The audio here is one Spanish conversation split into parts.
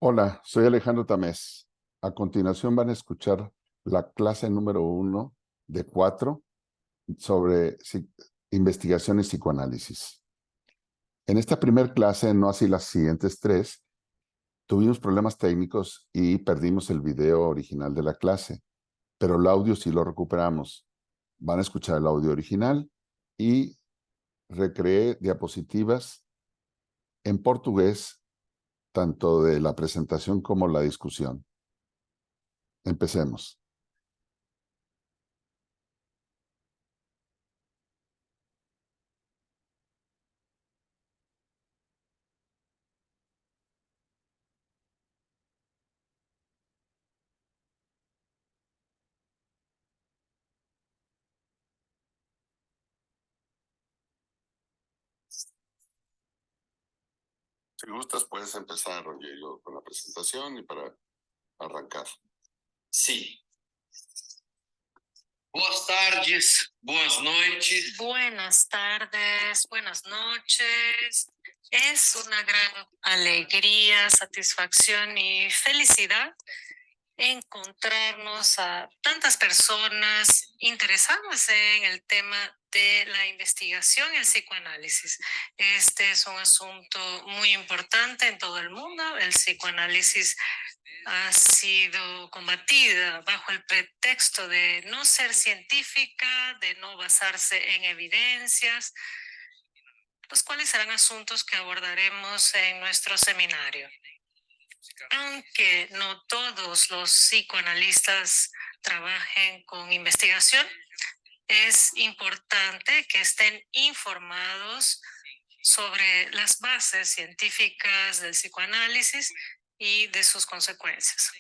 Hola, soy Alejandro Tamés. A continuación van a escuchar la clase número 1 de 4 sobre investigación y psicoanálisis. En esta primera clase, no así las siguientes 3, tuvimos problemas técnicos y perdimos el video original de la clase, pero el audio sí lo recuperamos. Van a escuchar el audio original y recreé diapositivas en portugués, tanto de la presentación como la discusión. Empecemos. Si gustas, puedes empezar, Rogelio, con la presentación y para arrancar. Sim. Boas tardes, boas noites. Buenas tardes, buenas noches. Es una gran alegría, satisfacción y felicidad encontrarnos a tantas personas interesadas en el tema de la investigación y el psicoanálisis. Este es un asunto muy importante en todo el mundo. El psicoanálisis ha sido combatida bajo el pretexto de no ser científica, de no basarse en evidencias, los cuales serán asuntos que abordaremos en nuestro seminario. Aunque no todos los psicoanalistas trabajen con investigación, es importante que estén informados sobre las bases científicas del psicoanálisis y de sus consecuencias,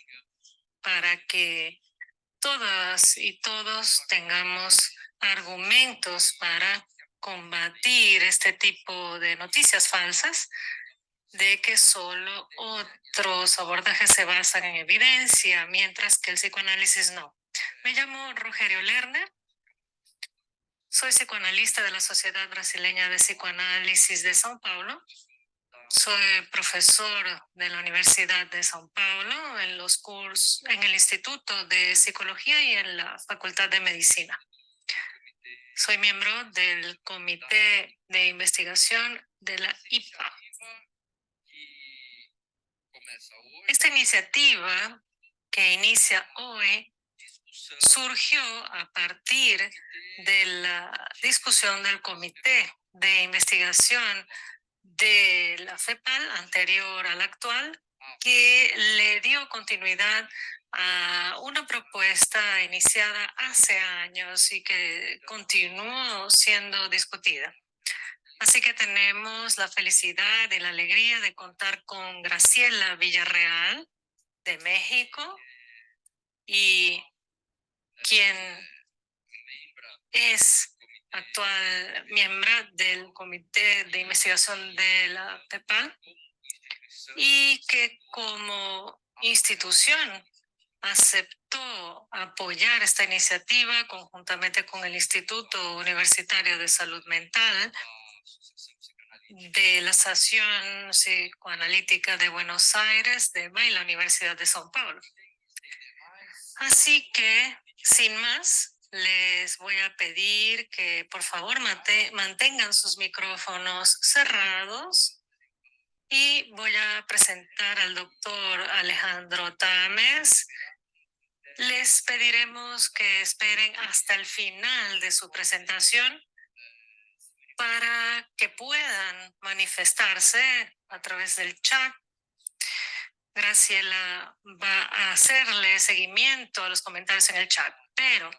para que todas y todos tengamos argumentos para combatir este tipo de noticias falsas de que solo otros abordajes se basan en evidencia, mientras que el psicoanálisis no. Me llamo Rogerio Lerner, soy psicoanalista de la Sociedad Brasileña de Psicoanálisis de São Paulo. Soy profesor de la Universidad de São Paulo en los cursos, en el Instituto de Psicología y en la Facultad de Medicina. Soy miembro del Comité de Investigación de la IPA. Esta iniciativa que inicia hoy surgió a partir de la discusión del Comité de Investigación de la FEPAL anterior a la actual, que le dio continuidad a una propuesta iniciada hace años y que continuó siendo discutida. Así que tenemos la felicidad y la alegría de contar con Graciela Villarreal de México, y quien es actual miembro del Comité de Investigación de la PEPAL y que como institución aceptó apoyar esta iniciativa conjuntamente con el Instituto Universitario de Salud Mental de la Asociación Psicoanalítica de Buenos Aires y la Universidad de São Paulo. Así que, sin más, les voy a pedir que por favor mantengan sus micrófonos cerrados y voy a presentar al doctor Alejandro Tamés. Les pediremos que esperen hasta el final de su presentación para que puedan manifestarse a través del chat. Graciela va a hacerle seguimiento a los comentarios en el chat, pero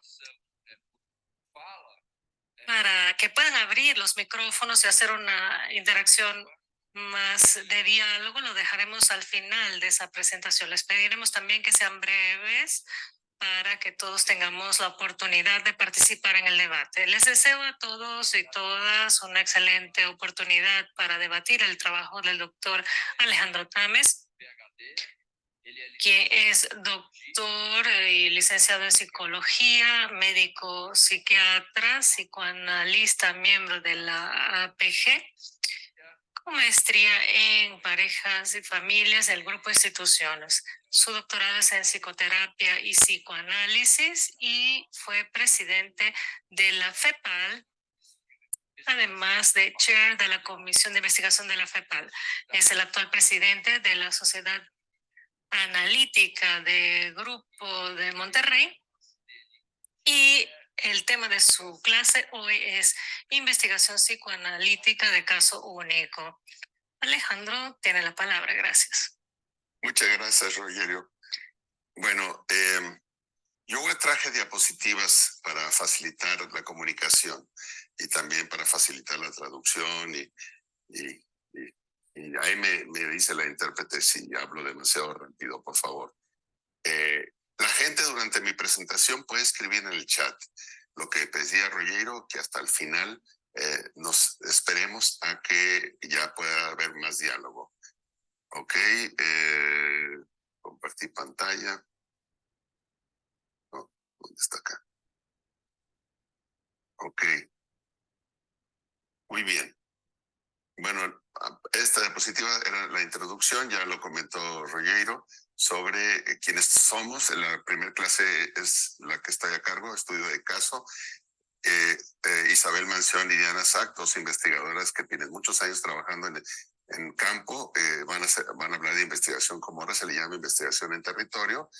para que puedan abrir los micrófonos y hacer una interacción más de diálogo, lo dejaremos al final de esa presentación. Les pediremos también que sean breves para que todos tengamos la oportunidad de participar en el debate. Les deseo a todos y todas una excelente oportunidad para debatir el trabajo del doctor Alejandro Tamés, quien es doctor y licenciado en psicología, médico psiquiatra, psicoanalista, miembro de la APG, maestría en parejas y familias del Grupo Instituciones. Su doctorado es en psicoterapia y psicoanálisis y fue presidente de la FEPAL, además de chair de la Comisión de Investigación de la FEPAL. Es el actual presidente de la Sociedad Analítica de Grupo de Monterrey y el tema de su clase hoy es investigación psicoanalítica de caso único. Alejandro tiene la palabra, gracias. Muchas gracias, Rogerio. Bueno, yo traje diapositivas para facilitar la comunicación y también para facilitar la traducción y ahí me dice la intérprete si hablo demasiado rápido, por favor. La gente durante mi presentación puede escribir en el chat lo que pedía Rogerio, que hasta el final nos esperemos a que ya pueda haber más diálogo. Ok, compartir pantalla. Oh, ¿dónde está acá? Ok, muy bien. Bueno, esta diapositiva era la introducción, ya lo comentó Rogerio, sobre quiénes somos. La primera clase es la que está a cargo, estudio de caso. Isabel Manción y Diana Sack, dos investigadoras que tienen muchos años trabajando en campo, van a hablar de investigación, como ahora se le llama investigación en territorio.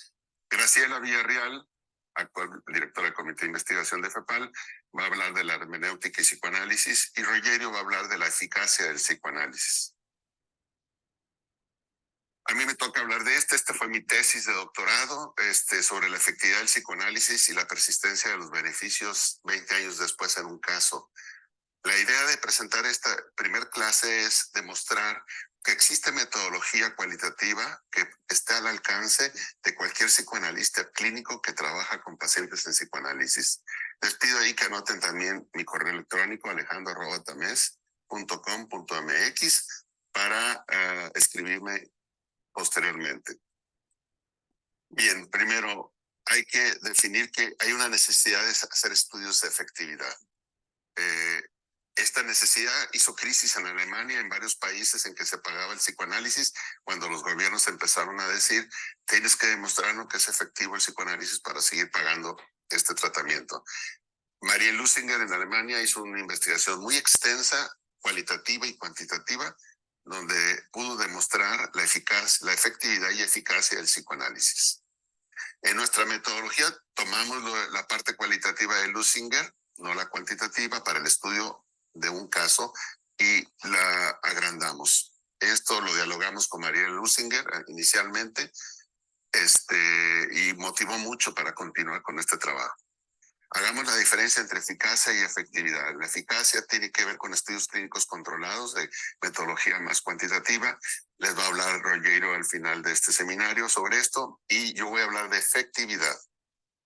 Graciela Villarreal, actual directora del Comité de Investigación de FEPAL, va a hablar de la hermenéutica y psicoanálisis, y Rogerio va a hablar de la eficacia del psicoanálisis. A mí me toca hablar de esta fue mi tesis de doctorado, sobre la efectividad del psicoanálisis y la persistencia de los beneficios 20 años después en un caso. La idea de presentar esta primer clase es demostrar que existe metodología cualitativa que está al alcance de cualquier psicoanalista clínico que trabaja con pacientes en psicoanálisis. Les pido ahí que anoten también mi correo electrónico alejandro@tames.com.mx para escribirme posteriormente. Bien, primero hay que definir que hay una necesidad de hacer estudios de efectividad. Esta necesidad hizo crisis en Alemania, en varios países en que se pagaba el psicoanálisis, cuando los gobiernos empezaron a decir, tienes que demostrarnos que es efectivo el psicoanálisis para seguir pagando este tratamiento. María Lusinger en Alemania hizo una investigación muy extensa, cualitativa y cuantitativa, donde pudo demostrar la efectividad y eficacia del psicoanálisis. En nuestra metodología tomamos la parte cualitativa de Lusinger, no la cuantitativa, para el estudio de un caso y la agrandamos. Esto lo dialogamos con María Lusinger inicialmente y motivó mucho para continuar con este trabajo. Hagamos la diferencia entre eficacia y efectividad. La eficacia tiene que ver con estudios clínicos controlados de metodología más cuantitativa. Les va a hablar Rogerio al final de este seminario sobre esto y yo voy a hablar de efectividad,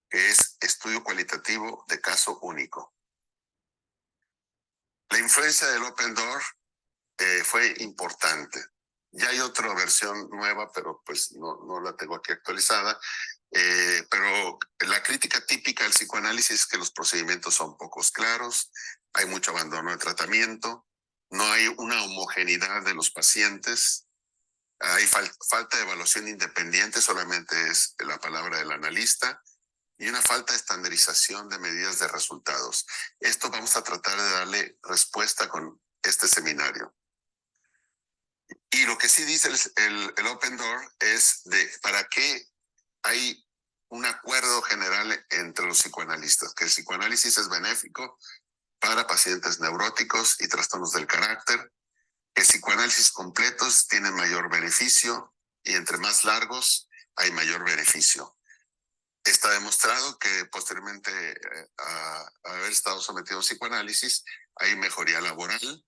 que es estudio cualitativo de caso único. La influencia del Open Door fue importante. Ya hay otra versión nueva, pero pues no la tengo aquí actualizada. Pero la crítica típica del psicoanálisis es que los procedimientos son pocos claros, hay mucho abandono de tratamiento, no hay una homogeneidad de los pacientes, hay falta de evaluación independiente, solamente es la palabra del analista, y una falta de estandarización de medidas de resultados. Esto vamos a tratar de darle respuesta con este seminario. Y lo que sí dice el Open Door es para qué hay un acuerdo general entre los psicoanalistas, que el psicoanálisis es benéfico para pacientes neuróticos y trastornos del carácter, que psicoanálisis completos tienen mayor beneficio y entre más largos hay mayor beneficio. Está demostrado que posteriormente a haber estado sometido a psicoanálisis hay mejoría laboral,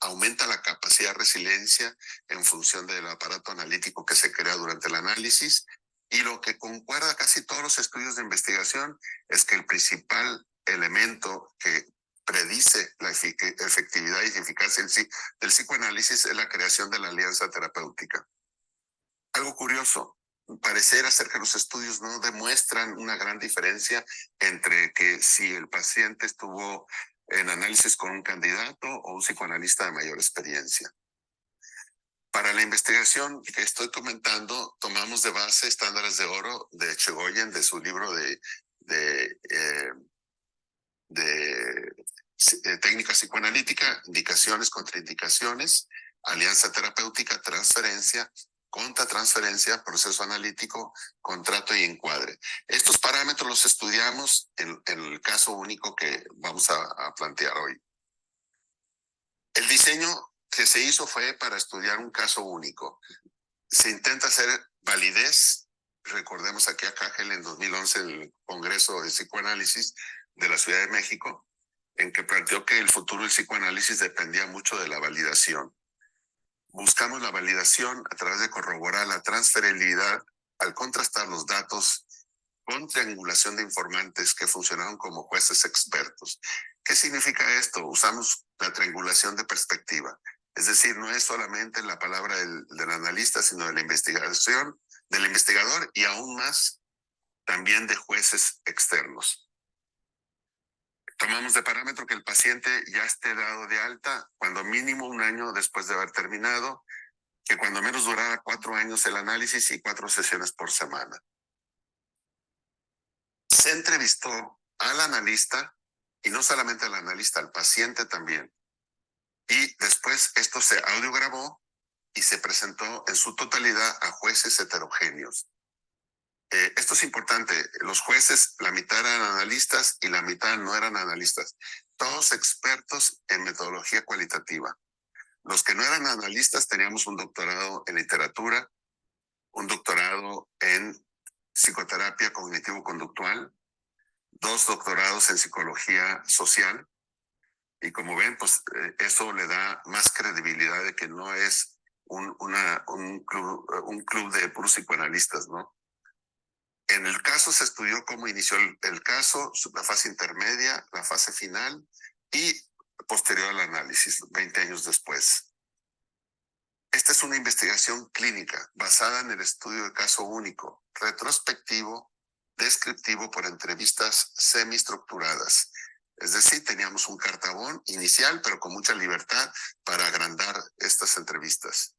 aumenta la capacidad de resiliencia en función del aparato analítico que se crea durante el análisis, y lo que concuerda casi todos los estudios de investigación es que el principal elemento que predice la efectividad y eficacia del psicoanálisis es la creación de la alianza terapéutica. Algo curioso, pareciera ser que los estudios no demuestran una gran diferencia entre que si el paciente estuvo en análisis con un candidato o un psicoanalista de mayor experiencia. Para la investigación que estoy comentando, tomamos de base estándares de oro de Echegoyen, de su libro de técnica psicoanalítica, indicaciones, contraindicaciones, alianza terapéutica, transferencia, contratransferencia, proceso analítico, contrato y encuadre. Estos parámetros los estudiamos en el caso único que vamos a plantear hoy. El diseño que se hizo fue para estudiar un caso único. Se intenta hacer validez. Recordemos aquí a Cagel en 2011 en el Congreso de Psicoanálisis de la Ciudad de México, en que planteó que el futuro del psicoanálisis dependía mucho de la validación. Buscamos la validación a través de corroborar la transferibilidad al contrastar los datos con triangulación de informantes que funcionaron como jueces expertos. ¿Qué significa esto? Usamos la triangulación de perspectiva. Es decir, no es solamente la palabra del analista, sino de la investigación, del investigador y aún más también de jueces externos. Tomamos de parámetro que el paciente ya esté dado de alta cuando mínimo 1 año después de haber terminado, que cuando menos durara 4 años el análisis y 4 sesiones por semana. Se entrevistó al analista y no solamente al analista, al paciente también. Y después esto se audiograbó y se presentó en su totalidad a jueces heterogéneos. Esto es importante. Los jueces, la mitad eran analistas y la mitad no eran analistas. Todos expertos en metodología cualitativa. Los que no eran analistas teníamos un doctorado en literatura, un doctorado en psicoterapia cognitivo-conductual, 2 doctorados en psicología social. Y como ven, pues eso le da más credibilidad de que no es un club de puros psicoanalistas, ¿no? En el caso se estudió cómo inició el caso, la fase intermedia, la fase final y posterior al análisis, 20 años después. Esta es una investigación clínica basada en el estudio de caso único, retrospectivo, descriptivo por entrevistas semiestructuradas. Es decir, teníamos un cartabón inicial, pero con mucha libertad para agrandar estas entrevistas.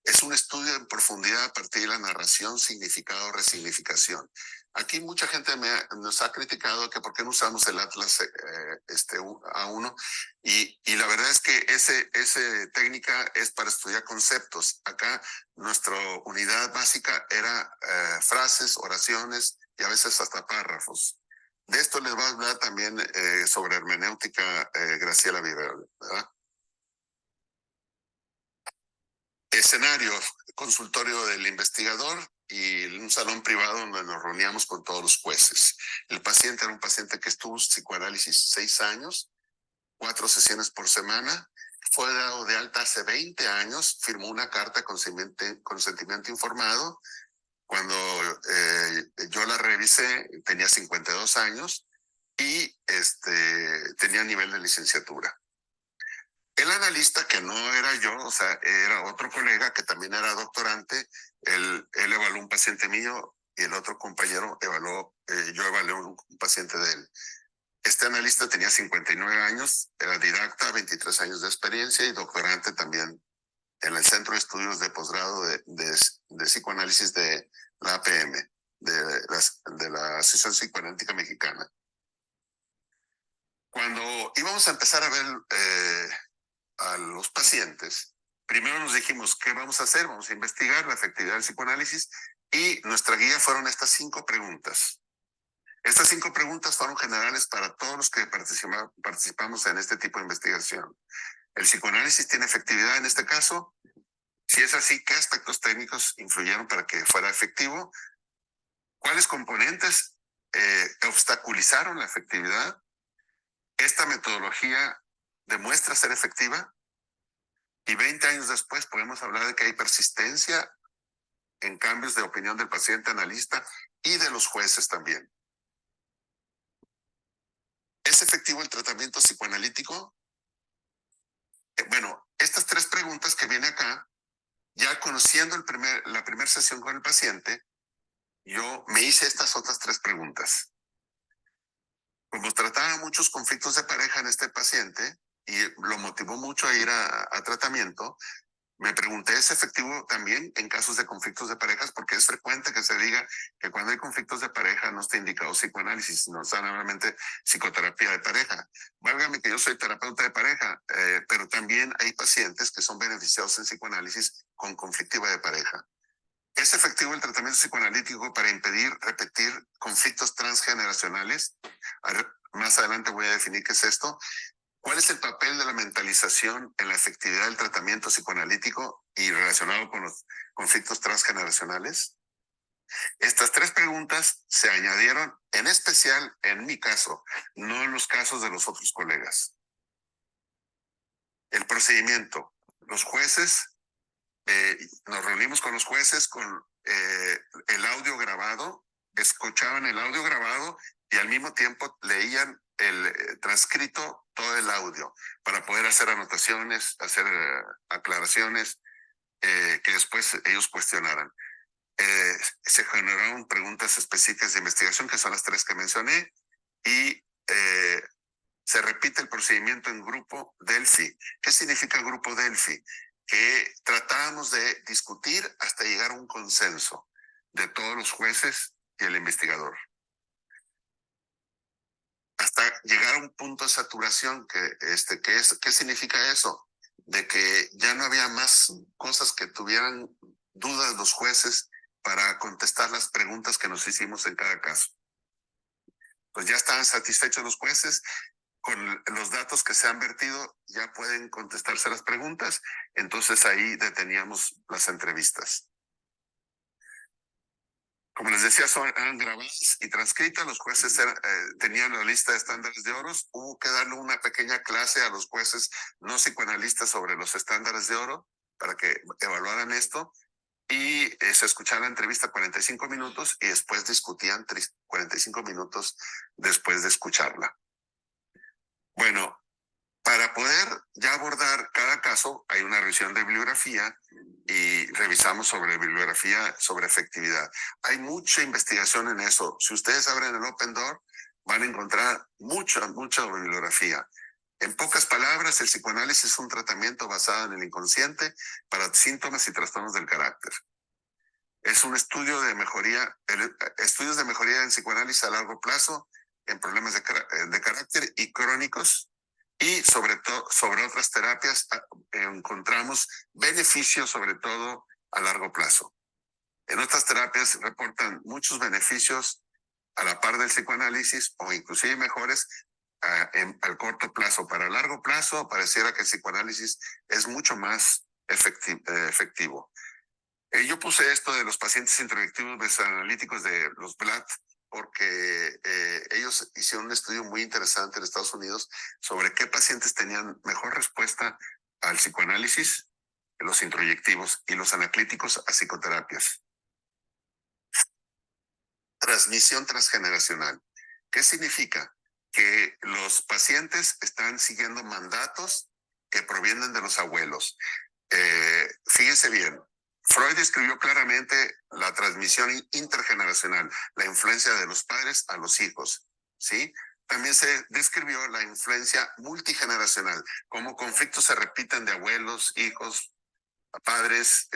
Es un estudio en profundidad a partir de la narración, significado, resignificación. Aquí mucha gente nos ha criticado que por qué no usamos el Atlas A1 y la verdad es que esa técnica es para estudiar conceptos. Acá nuestra unidad básica era frases, oraciones y a veces hasta párrafos. De esto les va a hablar también sobre hermenéutica Graciela Villarreal, ¿verdad? Escenario, consultorio del investigador y un salón privado donde nos reuníamos con todos los jueces. El paciente era un paciente que estuvo en psicoanálisis 6 años, 4 sesiones por semana, fue dado de alta hace 20 años, firmó una carta con consentimiento informado. Cuando yo la revisé, tenía 52 años y tenía nivel de licenciatura. El analista, que no era yo, o sea, era otro colega que también era doctorante, él evaluó un paciente mío y el otro compañero yo evalué un paciente de él. Este analista tenía 59 años, era didacta, 23 años de experiencia y doctorante también en el Centro de Estudios de Posgrado de Psicoanálisis de la APM, de la Asociación Psicoanalítica Mexicana. Cuando íbamos a empezar a ver a los pacientes, primero nos dijimos, ¿qué vamos a hacer? Vamos a investigar la efectividad del psicoanálisis y nuestra guía fueron estas 5 preguntas. Estas 5 preguntas fueron generales para todos los que participamos en este tipo de investigación. ¿El psicoanálisis tiene efectividad en este caso? Si es así, ¿qué aspectos técnicos influyeron para que fuera efectivo? ¿Cuáles componentes obstaculizaron la efectividad? ¿Esta metodología demuestra ser efectiva? Y 20 años después podemos hablar de que hay persistencia en cambios de opinión del paciente analista y de los jueces también. ¿Es efectivo el tratamiento psicoanalítico? Bueno, estas 3 preguntas que viene acá, ya conociendo la primera sesión con el paciente, yo me hice estas otras 3 preguntas. Como trataba muchos conflictos de pareja en este paciente y lo motivó mucho a ir a tratamiento, me pregunté, ¿es efectivo también en casos de conflictos de parejas? Porque es frecuente que se diga que cuando hay conflictos de pareja no está indicado psicoanálisis, sino solamente psicoterapia de pareja. Válgame que yo soy terapeuta de pareja, pero también hay pacientes que son beneficiados en psicoanálisis con conflictiva de pareja. ¿Es efectivo el tratamiento psicoanalítico para impedir repetir conflictos transgeneracionales? Más adelante voy a definir qué es esto. ¿Cuál es el papel de la mentalización en la efectividad del tratamiento psicoanalítico y relacionado con los conflictos transgeneracionales? Estas tres preguntas se añadieron en especial en mi caso, no en los casos de los otros colegas. El procedimiento. Los jueces, nos reunimos con los jueces con el audio grabado, escuchaban el audio grabado y al mismo tiempo leían el transcrito, todo el audio, para poder hacer anotaciones, hacer aclaraciones que después ellos cuestionaran. Se generaron preguntas específicas de investigación, que son las tres que mencioné, y se repite el procedimiento en grupo Delphi. ¿Qué significa grupo Delphi? Que tratábamos de discutir hasta llegar a un consenso de todos los jueces y el investigador. Hasta llegar a un punto de saturación, ¿qué significa eso? De que ya no había más cosas que tuvieran dudas los jueces para contestar las preguntas que nos hicimos en cada caso. Pues ya estaban satisfechos los jueces, con los datos que se han vertido ya pueden contestarse las preguntas, entonces ahí deteníamos las entrevistas. Como les decía, eran grabadas y transcritas. Los jueces tenían la lista de estándares de oro. Hubo que darle una pequeña clase a los jueces no psicoanalistas sobre los estándares de oro para que evaluaran esto. Y se escuchaba la entrevista 45 minutos y después discutían 45 minutos después de escucharla. Bueno, para poder ya abordar cada caso, hay una revisión de bibliografía y revisamos sobre bibliografía, sobre efectividad. Hay mucha investigación en eso. Si ustedes abren el Open Door, van a encontrar mucha bibliografía. En pocas palabras, el psicoanálisis es un tratamiento basado en el inconsciente para síntomas y trastornos del carácter. Es un estudio de mejoría, estudios de mejoría en psicoanálisis a largo plazo, en problemas de carácter y crónicos, y sobre todo sobre otras terapias encontramos beneficios sobre todo a largo plazo. En otras terapias reportan muchos beneficios a la par del psicoanálisis o inclusive mejores al corto plazo. Para largo plazo pareciera que el psicoanálisis es mucho más efectivo. Yo puse esto de los pacientes introyectivos analíticos de los BLAT porque ellos hicieron un estudio muy interesante en Estados Unidos sobre qué pacientes tenían mejor respuesta al psicoanálisis, los introyectivos y los anaclíticos a psicoterapias. Transmisión transgeneracional. ¿Qué significa? Que los pacientes están siguiendo mandatos que provienen de los abuelos. Fíjense bien. Freud describió claramente la transmisión intergeneracional, la influencia de los padres a los hijos, ¿sí? También se describió la influencia multigeneracional, cómo conflictos se repiten de abuelos, hijos, padres,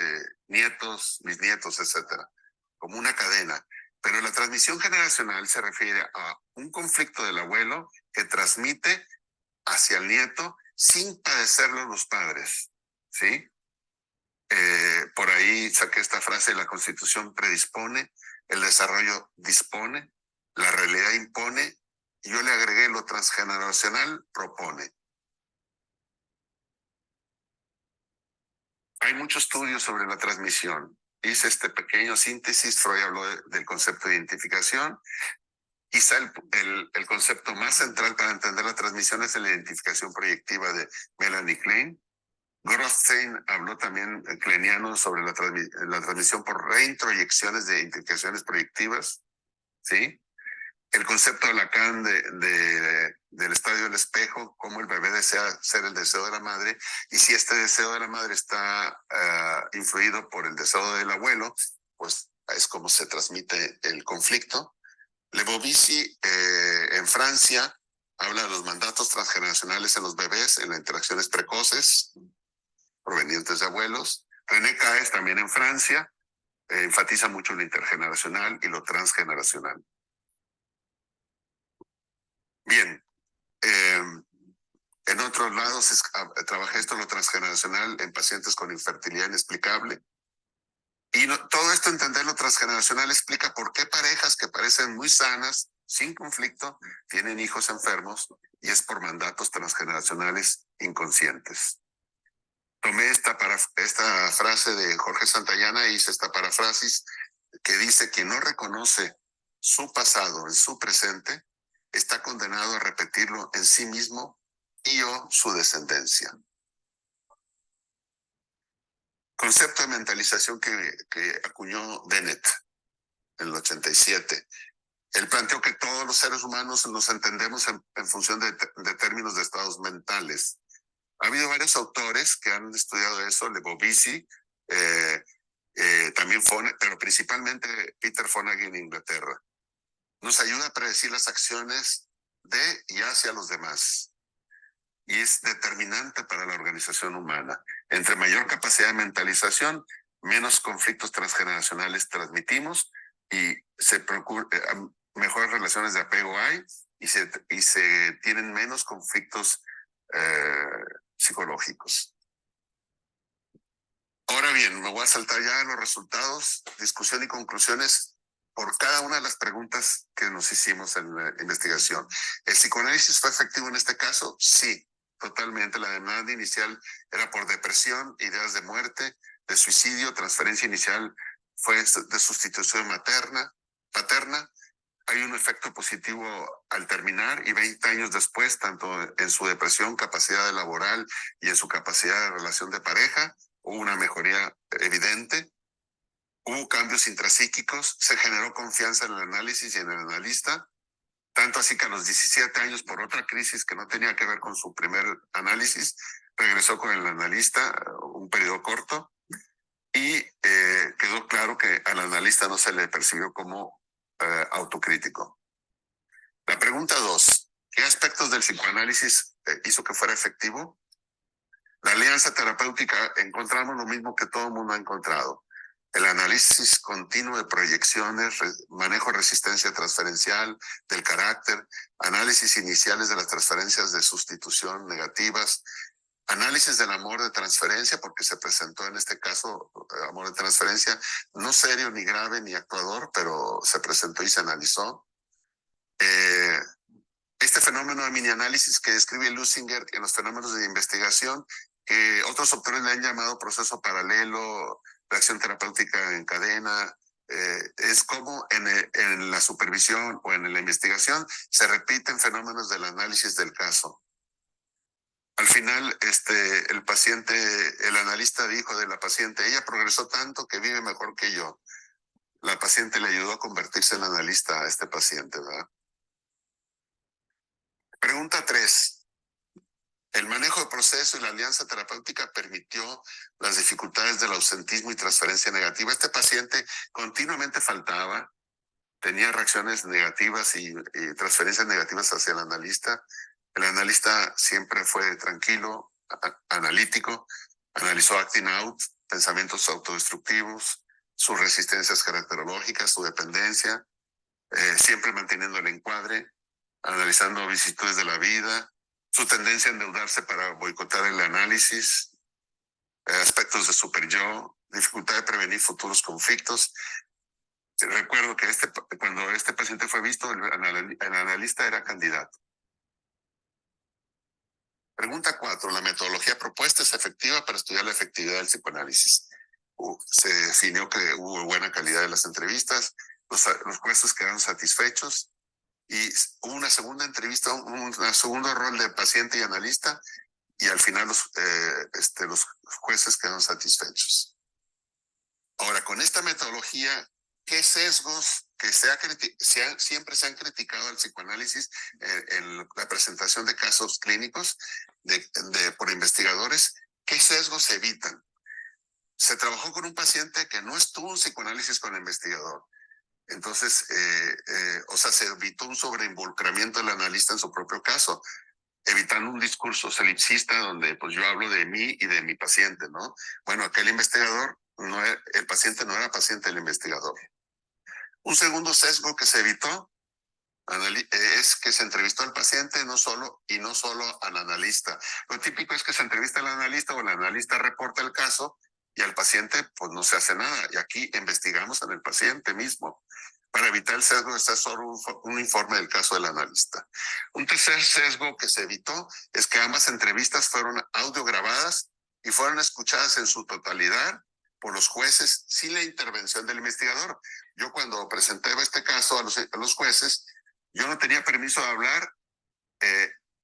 nietos, bisnietos, etcétera, como una cadena. Pero la transmisión generacional se refiere a un conflicto del abuelo que transmite hacia el nieto sin padecerlo los padres, ¿sí? Por ahí saqué esta frase: la Constitución predispone, el desarrollo dispone, la realidad impone, y yo le agregué lo transgeneracional propone. Hay muchos estudios sobre la transmisión. Hice este pequeño síntesis. Freud habló del concepto de identificación. Quizá el concepto más central para entender la transmisión es la identificación proyectiva de Melanie Klein. Grothstein habló también, kleiniano, sobre la transmisión por reintroyecciones de identificaciones proyectivas, ¿sí? El concepto de Lacan del estadio del espejo, cómo el bebé desea ser el deseo de la madre, y si este deseo de la madre está influido por el deseo del abuelo, pues es como se transmite el conflicto. Lebovici, en Francia, habla de los mandatos transgeneracionales en los bebés, en las interacciones precoces, provenientes de abuelos. René Caes, también en Francia, enfatiza mucho lo intergeneracional y lo transgeneracional. Bien, en otros lados trabajé esto, lo transgeneracional, en pacientes con infertilidad inexplicable. Y todo esto, entender lo transgeneracional, explica por qué parejas que parecen muy sanas, sin conflicto, tienen hijos enfermos, y es por mandatos transgeneracionales inconscientes. Tomé esta frase de Jorge Santayana y hice esta paráfrasis que dice: quien no reconoce su pasado en su presente está condenado a repetirlo en sí mismo y o su descendencia. Concepto de mentalización que acuñó Dennett en el 87. Él planteó que todos los seres humanos nos entendemos en función de términos de estados mentales. Ha habido varios autores que han estudiado eso, Lebovici, también pero principalmente Peter Fonagy en Inglaterra. Nos ayuda a predecir las acciones de y hacia los demás. Y es determinante para la organización humana. Entre mayor capacidad de mentalización, menos conflictos transgeneracionales transmitimos y se procura mejores relaciones de apego hay y se tienen menos conflictos psicológicos. Ahora bien, me voy a saltar ya a los resultados, discusión y conclusiones por cada una de las preguntas que nos hicimos en la investigación. ¿El psicoanálisis fue efectivo en este caso? Sí, totalmente. La demanda inicial era por depresión, ideas de muerte, de suicidio. Transferencia inicial fue de sustitución paterna. Hay un efecto positivo al terminar, y 20 años después, tanto en su depresión, capacidad laboral y en su capacidad de relación de pareja, hubo una mejoría evidente. Hubo cambios intrapsíquicos, se generó confianza en el análisis y en el analista, tanto así que a los 17 años, por otra crisis que no tenía que ver con su primer análisis, regresó con el analista un periodo corto, y quedó claro que al analista no se le percibió como autocrítico. La pregunta 2, ¿qué aspectos del psicoanálisis hizo que fuera efectivo? La alianza terapéutica, encontramos lo mismo que todo el mundo ha encontrado. El análisis continuo de proyecciones, manejo de resistencia transferencial, del carácter, análisis iniciales de las transferencias de sustitución negativas, análisis del amor de transferencia, porque se presentó en este caso amor de transferencia, no serio ni grave ni actuador, pero se presentó y se analizó. Este fenómeno de mini análisis que describe Lusinger en los fenómenos de investigación, que otros autores le han llamado proceso paralelo, reacción terapéutica en cadena, es como en la supervisión o en la investigación se repiten fenómenos del análisis del caso. Al final, el analista dijo de la paciente: ella progresó tanto que vive mejor que yo. La paciente le ayudó a convertirse en analista a este paciente, ¿verdad? Pregunta 3. El manejo de proceso y la alianza terapéutica permitió las dificultades del ausentismo y transferencia negativa. Este paciente continuamente faltaba, tenía reacciones negativas y transferencias negativas hacia el analista. El analista siempre fue tranquilo, analítico, analizó acting out, pensamientos autodestructivos, sus resistencias caracterológicas, su dependencia, siempre manteniendo el encuadre, analizando vicisitudes de la vida, su tendencia a endeudarse para boicotar el análisis, aspectos de superyo, dificultad de prevenir futuros conflictos. Recuerdo que cuando este paciente fue visto, el analista era candidato. Pregunta 4. ¿La metodología propuesta es efectiva para estudiar la efectividad del psicoanálisis? Se definió que hubo buena calidad de las entrevistas, los jueces quedaron satisfechos, y hubo una segunda entrevista, un segundo rol de paciente y analista, y al final los jueces quedaron satisfechos. Ahora, con esta metodología, ¿qué sesgos que siempre se han criticado al psicoanálisis en la presentación de casos clínicos por investigadores? ¿Qué sesgos se evitan? Se trabajó con un paciente que no estuvo en psicoanálisis con el investigador. Entonces, o sea, se evitó un sobreinvolucramiento del analista en su propio caso, evitando un discurso solipsista donde pues yo hablo de mí y de mi paciente, ¿no? Bueno, aquel investigador, el paciente no era paciente del investigador. Un segundo sesgo que se evitó es que se entrevistó al paciente no solo al analista. Lo típico es que se entrevista al analista o el analista reporta el caso y al paciente pues no se hace nada. Y aquí investigamos en el paciente mismo. Para evitar el sesgo está solo un informe del caso del analista. Un tercer sesgo que se evitó es que ambas entrevistas fueron audiograbadas y fueron escuchadas en su totalidad por los jueces sin la intervención del investigador. Yo cuando presenté este caso a los jueces, yo no tenía permiso de hablar,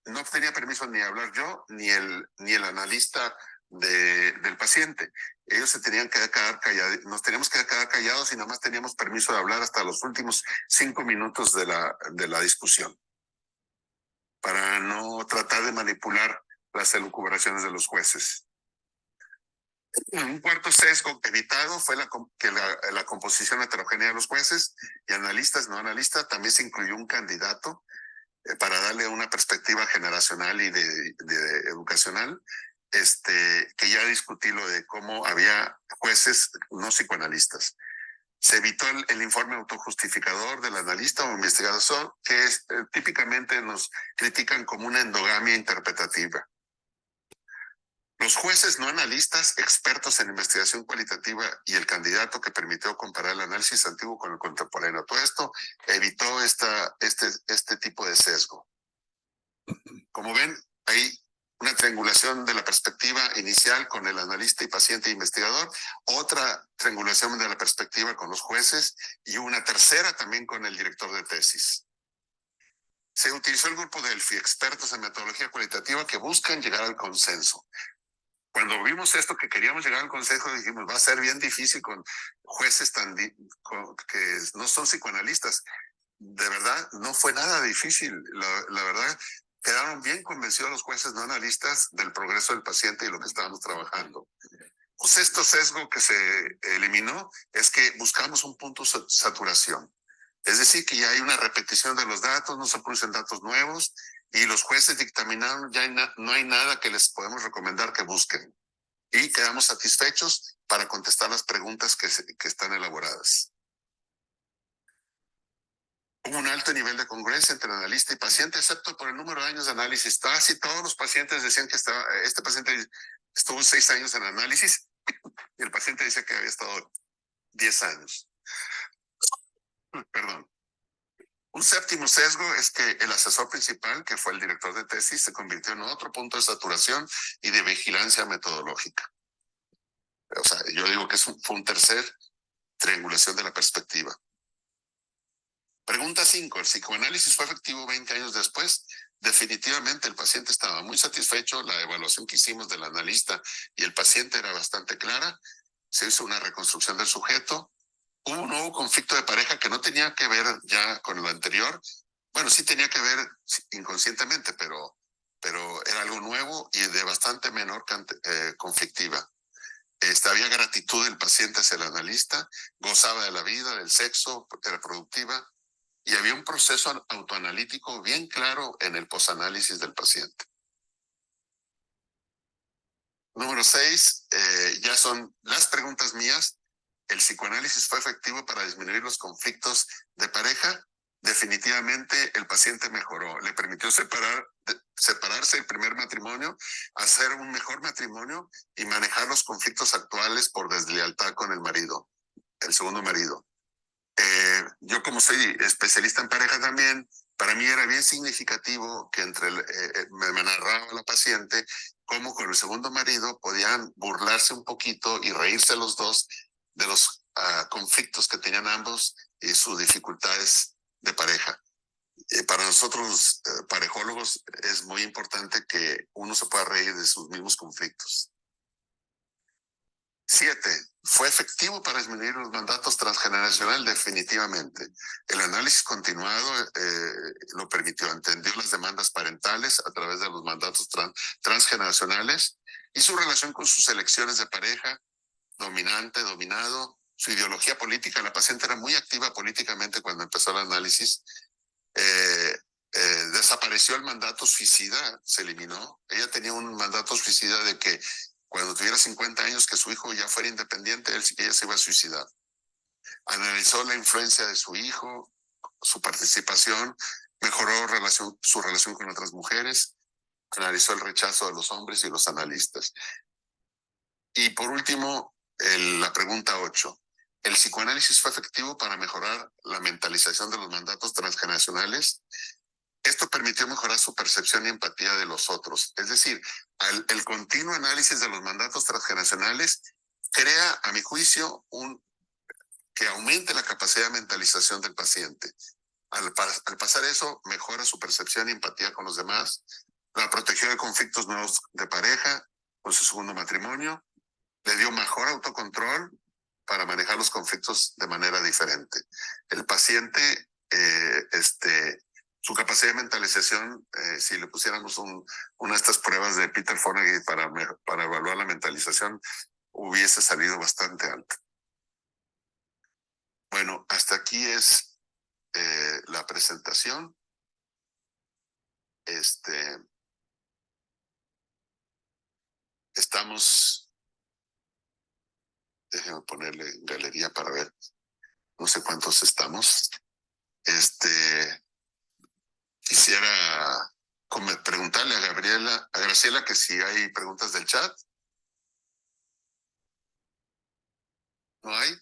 no tenía permiso ni hablar yo, ni el analista del paciente. Ellos se tenían que quedar callados, nos teníamos que quedar callados y nada más teníamos permiso de hablar hasta los últimos 5 minutos de la discusión, para no tratar de manipular las elucubraciones de los jueces. Un cuarto sesgo evitado fue la composición heterogénea de los jueces y analistas, no analistas. También se incluyó un candidato para darle una perspectiva generacional y de educacional, que ya discutí lo de cómo había jueces no psicoanalistas. Se evitó el informe autojustificador del analista o investigador, que típicamente nos critican como una endogamia interpretativa. Los jueces no analistas, expertos en investigación cualitativa y el candidato que permitió comparar el análisis antiguo con el contemporáneo. Todo esto evitó este tipo de sesgo. Como ven, hay una triangulación de la perspectiva inicial con el analista y paciente e investigador, otra triangulación de la perspectiva con los jueces y una tercera también con el director de tesis. Se utilizó el grupo de Delphi, expertos en metodología cualitativa que buscan llegar al consenso. Cuando vimos esto que queríamos llegar al consenso, dijimos, va a ser bien difícil con jueces que no son psicoanalistas. De verdad, no fue nada difícil. La verdad, quedaron bien convencidos los jueces no analistas del progreso del paciente y lo que estábamos trabajando. Un sexto sesgo que se eliminó es que buscamos un punto de saturación. Es decir, que ya hay una repetición de los datos, no se producen datos nuevos y los jueces dictaminaron ya no hay nada que les podemos recomendar que busquen. Y quedamos satisfechos para contestar las preguntas que están elaboradas. Hubo un alto nivel de congruencia entre analista y paciente, excepto por el número de años de análisis. Casi todos los pacientes decían que este paciente estuvo 6 años en análisis y el paciente dice que había estado 10 años. Perdón. Un séptimo sesgo es que el asesor principal, que fue el director de tesis, se convirtió en otro punto de saturación y de vigilancia metodológica. O sea, yo digo que fue un tercer triangulación de la perspectiva. Pregunta 5. ¿El psicoanálisis fue efectivo 20 años después? Definitivamente el paciente estaba muy satisfecho. La evaluación que hicimos del analista y el paciente era bastante clara. Se hizo una reconstrucción del sujeto. Hubo un nuevo conflicto de pareja que no tenía que ver ya con lo anterior. Bueno, sí tenía que ver inconscientemente, pero era algo nuevo y de bastante menor conflictiva. Había gratitud del paciente hacia el analista, gozaba de la vida, del sexo, reproductiva, y había un proceso autoanalítico bien claro en el posanálisis del paciente. Número 6, ya son las preguntas mías. ¿El psicoanálisis fue efectivo para disminuir los conflictos de pareja? Definitivamente el paciente mejoró. Le permitió separarse del primer matrimonio, hacer un mejor matrimonio y manejar los conflictos actuales por deslealtad con el marido, el segundo marido. Yo como soy especialista en pareja también, para mí era bien significativo que me narraba la paciente cómo con el segundo marido podían burlarse un poquito y reírse los dos de los conflictos que tenían ambos y sus dificultades de pareja. Para nosotros parejólogos es muy importante que uno se pueda reír de sus mismos conflictos. 7. ¿Fue efectivo para disminuir los mandatos transgeneracionales? Definitivamente. El análisis continuado lo permitió. Entendió las demandas parentales a través de los mandatos transgeneracionales y su relación con sus elecciones de pareja, dominante, dominado, su ideología política. La paciente era muy activa políticamente cuando empezó el análisis. Desapareció el mandato suicida, se eliminó. Ella tenía un mandato suicida de que cuando tuviera 50 años que su hijo ya fuera independiente, ella se iba a suicidar. Analizó la influencia de su hijo, su participación, mejoró su relación con otras mujeres, analizó el rechazo de los hombres y los analistas. Y por último, la pregunta 8. ¿El psicoanálisis fue efectivo para mejorar la mentalización de los mandatos transgeneracionales? Esto permitió mejorar su percepción y empatía de los otros. Es decir, el continuo análisis de los mandatos transgeneracionales crea, a mi juicio, que aumente la capacidad de mentalización del paciente. Al pasar eso, mejora su percepción y empatía con los demás, la protegió de conflictos nuevos de pareja con su segundo matrimonio, le dio mejor autocontrol para manejar los conflictos de manera diferente. El paciente, su capacidad de mentalización, si le pusiéramos una de estas pruebas de Peter Fonagy para evaluar la mentalización, hubiese salido bastante alta. Bueno, hasta aquí es la presentación. Estamos, déjenme ponerle en galería para ver, no sé cuántos estamos. Quisiera preguntarle a Graciela que si hay preguntas del chat. ¿No hay?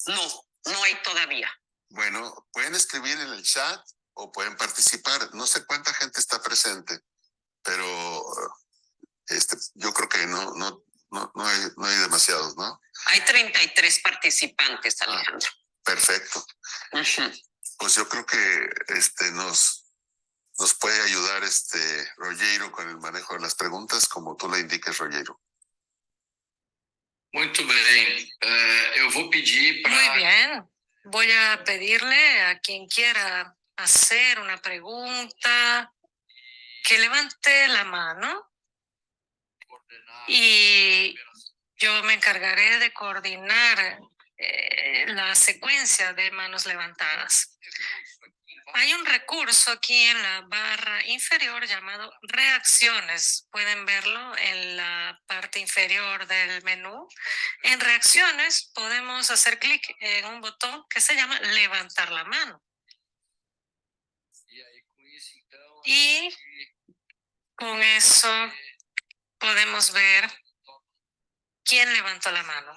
No hay todavía. Bueno, pueden escribir en el chat o pueden participar. No sé cuánta gente está presente, pero yo creo que no hay demasiados, ¿no? Hay 33 participantes, Alejandro. Perfecto. Pues yo creo que nos puede ayudar Rogério con el manejo de las preguntas, como tú le indiques, Rogério. Muito bem. Eu vou pedir para... Muy bien. Voy a pedirle a quien quiera hacer una pregunta que levante la mano y yo me encargaré de coordinar la secuencia de manos levantadas. Hay un recurso aquí en la barra inferior llamado reacciones. Pueden verlo en la parte inferior del menú. En reacciones podemos hacer clic en un botón que se llama levantar la mano. Y con eso podemos ver quién levantó la mano.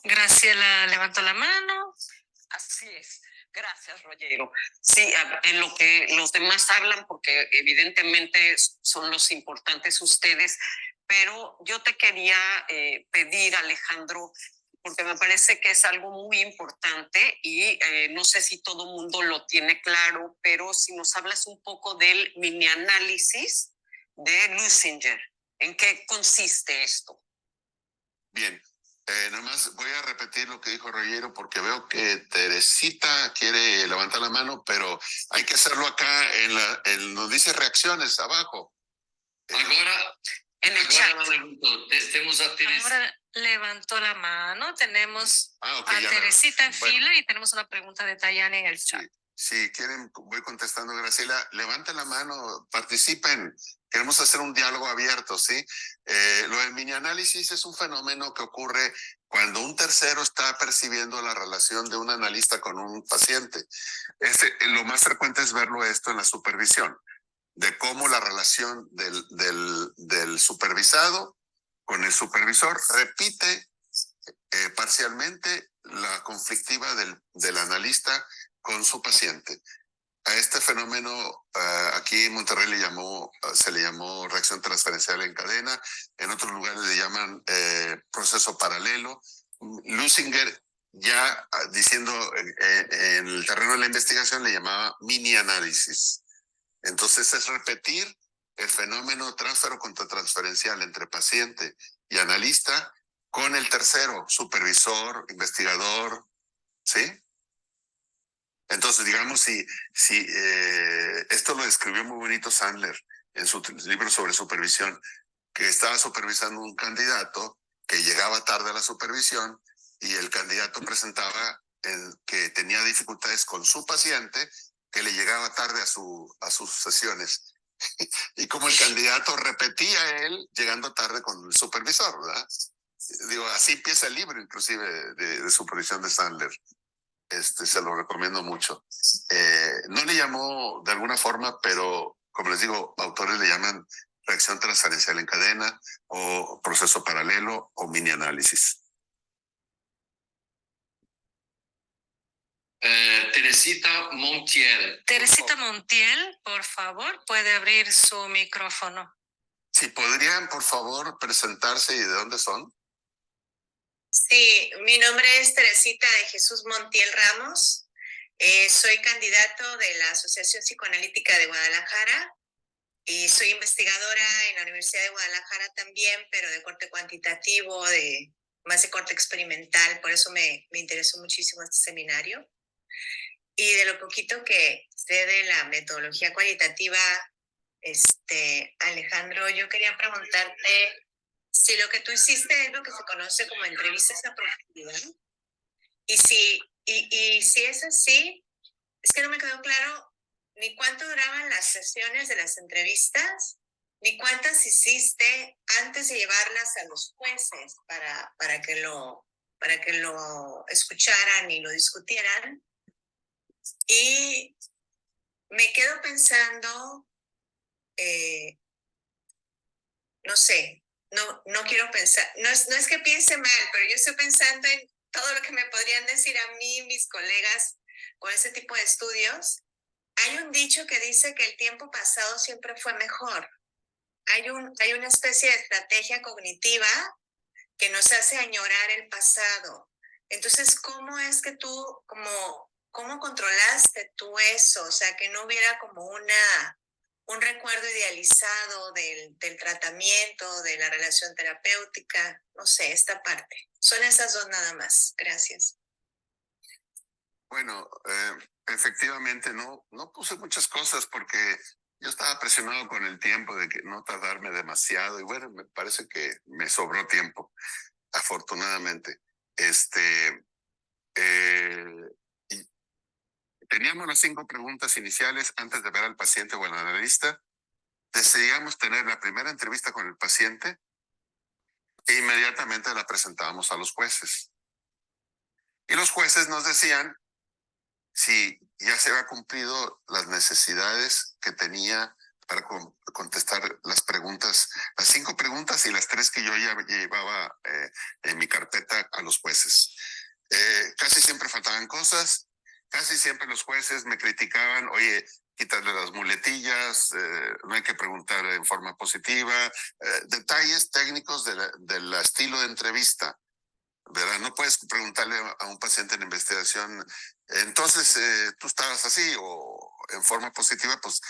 Graciela levantó la mano. Así es. Gracias, Rogério. Sí, en lo que los demás hablan, porque evidentemente son los importantes ustedes, pero yo te quería pedir, Alejandro, porque me parece que es algo muy importante y no sé si todo el mundo lo tiene claro, pero si nos hablas un poco del mini análisis de Lusinger, ¿en qué consiste esto? Bien. Nomás voy a repetir lo que dijo Rogério porque veo que Teresita quiere levantar la mano, pero hay que hacerlo acá nos dice reacciones abajo. Agora, en el chat. Temos a Teresita. Ahora levantó la mano, tenemos Okay, a Teresita en fila y tenemos una pregunta de Tayane en el chat. Si quieren, voy contestando, Graciela. Levanten la mano, participen. Queremos hacer un diálogo abierto, ¿sí? Lo del mini análisis es un fenómeno que ocurre cuando un tercero está percibiendo la relación de un analista con un paciente. Lo más frecuente es verlo esto en la supervisión, de cómo la relación del supervisado con el supervisor repite parcialmente la conflictiva del analista con su paciente. A este fenómeno aquí en Monterrey se le llamó reacción transferencial en cadena, en otros lugares le llaman proceso paralelo. Lusinger, ya diciendo en el terreno de la investigación, le llamaba mini análisis. Entonces es repetir el fenómeno transfero contratransferencial entre paciente y analista con el tercero, supervisor, investigador, ¿sí? Entonces, digamos, si esto lo describió muy bonito Sandler en su libro sobre supervisión, que estaba supervisando un candidato que llegaba tarde a la supervisión y el candidato presentaba que tenía dificultades con su paciente, que le llegaba tarde a sus sesiones. Y como el candidato repetía él, llegando tarde con el supervisor, ¿verdad? Digo, así empieza el libro, inclusive, de supervisión de Sandler. Se lo recomiendo mucho. No le llamó de alguna forma, pero como les digo, autores le llaman reacción transferencial en cadena o proceso paralelo o mini análisis. Teresita Montiel. Teresita Montiel, por favor, puede abrir su micrófono. Si podrían, por favor, presentarse y de dónde son. Sí, mi nombre es Teresita de Jesús Montiel Ramos. Soy candidato de la Asociación Psicoanalítica de Guadalajara y soy investigadora en la Universidad de Guadalajara también, pero de corte cuantitativo, más de corte experimental. Por eso me interesó muchísimo este seminario. Y de lo poquito que sé de la metodología cualitativa, Alejandro, yo quería preguntarte si lo que tú hiciste es lo que se conoce como entrevistas a profundidad. Y si es así, es que no me quedó claro ni cuánto duraban las sesiones de las entrevistas, ni cuántas hiciste antes de llevarlas a los jueces para que lo escucharan y lo discutieran. Y me quedo pensando, no sé, no quiero pensar, no es que piense mal, pero yo estoy pensando en todo lo que me podrían decir a mí mis colegas con ese tipo de estudios. Hay un dicho que dice que el tiempo pasado siempre fue mejor. Hay una especie de estrategia cognitiva que nos hace añorar el pasado. Entonces, ¿cómo es que tú, cómo controlaste tú eso? O sea, que no hubiera como un recuerdo idealizado del tratamiento, de la relación terapéutica, no sé, esta parte. Son esas dos nada más. Gracias. Bueno, efectivamente no puse muchas cosas porque yo estaba presionado con el tiempo de que no tardarme demasiado y bueno, me parece que me sobró tiempo, afortunadamente. Y teníamos las 5 preguntas iniciales antes de ver al paciente o al analista. Decidíamos tener la primera entrevista con el paciente e inmediatamente la presentábamos a los jueces. Y los jueces nos decían si ya se había cumplido las necesidades que tenía para contestar las preguntas, las 5 preguntas y las 3 que yo ya llevaba en mi carpeta a los jueces. Casi siempre faltaban cosas, casi siempre los jueces me criticaban, oye, quítale las muletillas, no hay que preguntar en forma positiva, detalles técnicos del estilo de entrevista. ¿Verdad? No puedes preguntarle a un paciente en investigación, entonces tú estabas así o en forma positiva, pues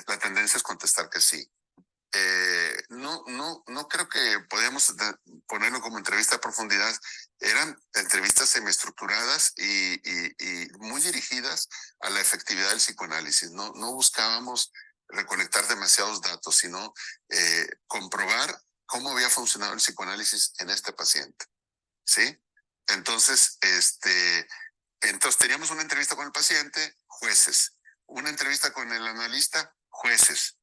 la tendencia es contestar que sí. No creo que podíamos ponerlo como entrevista a profundidad. Eran entrevistas semiestructuradas y muy dirigidas a la efectividad del psicoanálisis. No buscábamos recolectar demasiados datos, sino comprobar cómo había funcionado el psicoanálisis en este paciente. ¿Sí? Entonces, teníamos una entrevista con el paciente, jueces. Una entrevista con el analista, jueces.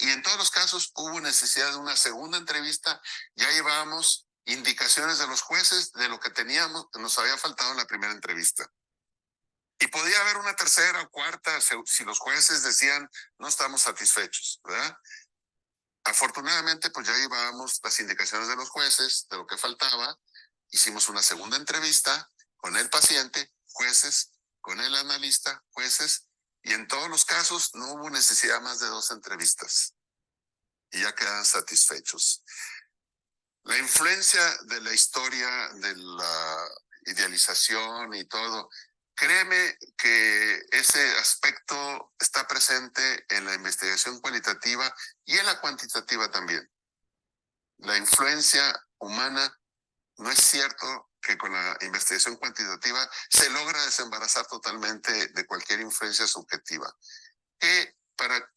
Y en todos los casos hubo necesidad de una segunda entrevista. Ya llevábamos indicaciones de los jueces de lo que teníamos, que nos había faltado en la primera entrevista. Y podía haber una tercera o cuarta si los jueces decían no estamos satisfechos, ¿verdad? Afortunadamente, pues ya llevábamos las indicaciones de los jueces de lo que faltaba. Hicimos una segunda entrevista con el paciente, jueces, con el analista, jueces, y en todos los casos no hubo necesidad más de 2 entrevistas. Y ya quedan satisfechos. La influencia de la historia, de la idealización y todo, créeme que ese aspecto está presente en la investigación cualitativa y en la cuantitativa también. La influencia humana. No es cierto que con la investigación cuantitativa se logra desembarazar totalmente de cualquier influencia subjetiva. ¿Qué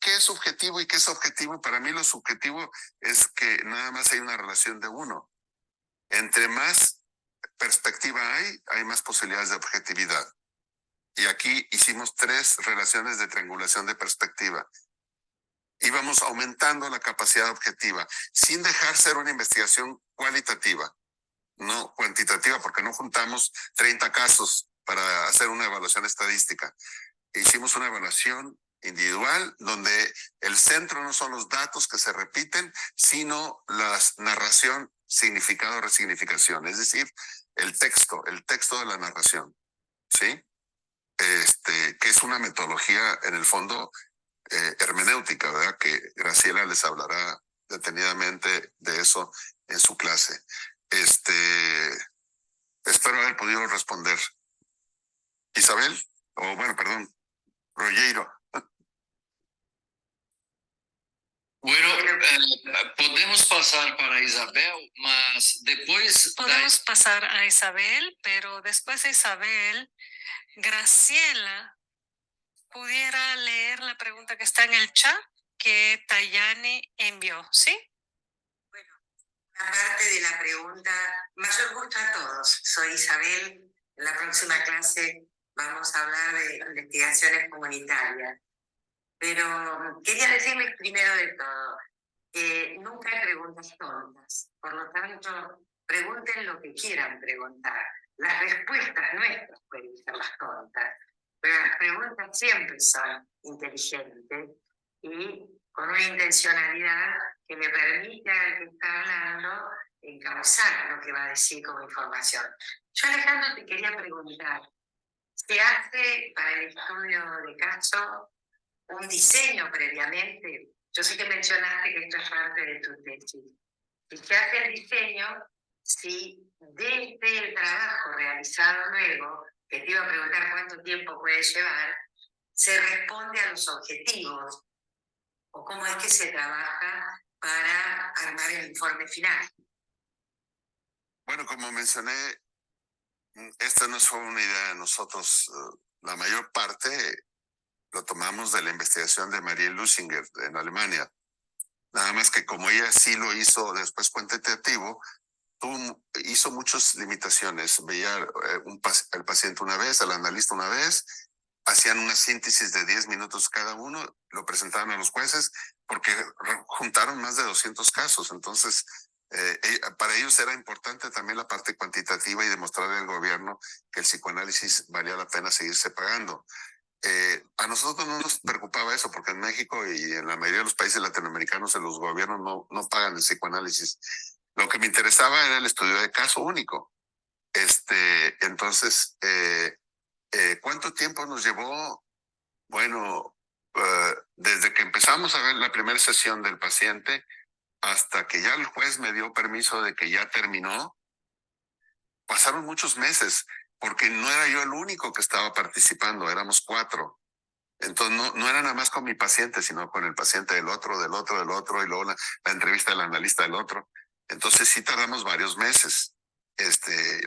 es subjetivo y qué es objetivo? Para mí lo subjetivo es que nada más hay una relación de uno. Entre más perspectiva hay más posibilidades de objetividad. Y aquí hicimos 3 relaciones de triangulación de perspectiva. Íbamos aumentando la capacidad objetiva, sin dejar ser una investigación cualitativa, no cuantitativa, porque no juntamos 30 casos para hacer una evaluación estadística. Hicimos una evaluación individual donde el centro no son los datos que se repiten, sino la narración, significado, resignificación, es decir, el texto de la narración, ¿sí? Que es una metodología en el fondo hermenéutica, ¿verdad? Que Graciela les hablará detenidamente de eso en su clase. Espero haber podido responder. Isabel, o bueno, perdón, Rogeiro. Bueno, podemos pasar para Isabel, mas depois Podemos pasar a Isabel, pero después de Isabel, Graciela pudiera leer la pregunta que está en el chat que Tayani envió, ¿sí? Aparte de la pregunta, mayor gusto a todos. Soy Isabel. En la próxima clase vamos a hablar de investigaciones comunitarias. Pero quería decirles primero de todo que nunca hay preguntas tontas. Por lo tanto, pregunten lo que quieran preguntar. Las respuestas nuestras pueden ser las tontas, pero las preguntas siempre son inteligentes y con una intencionalidad que le permite al que está hablando encauzar lo que va a decir como información. Yo, Alejandro, te quería preguntar, ¿se hace para el estudio de caso un diseño previamente? Yo sé que mencionaste que esto es parte de tu tesis. Si se hace el diseño, si desde el trabajo realizado luego, que te iba a preguntar cuánto tiempo puede llevar, se responde a los objetivos, o cómo es que se trabaja para armar el informe final. Bueno, como mencioné, esta no fue una idea de nosotros. La mayor parte lo tomamos de la investigación de Marie Lusinger en Alemania. Nada más que como ella sí lo hizo después cuantitativo, hizo muchas limitaciones. Veía al paciente una vez, al analista una vez, hacían una síntesis de 10 minutos cada uno, lo presentaban a los jueces, porque juntaron más de 200 casos. Entonces, para ellos era importante también la parte cuantitativa y demostrarle al gobierno que el psicoanálisis valía la pena seguirse pagando. A nosotros no nos preocupaba eso, porque en México y en la mayoría de los países latinoamericanos los gobiernos no pagan el psicoanálisis. Lo que me interesaba era el estudio de caso único. Entonces, ¿cuánto tiempo nos llevó? Bueno, desde que empezamos a ver la primera sesión del paciente hasta que ya el juez me dio permiso de que ya terminó, pasaron muchos meses, porque no era yo el único que estaba participando, éramos 4. Entonces no era nada más con mi paciente, sino con el paciente del otro, y luego la entrevista del analista del otro. Entonces sí tardamos varios meses.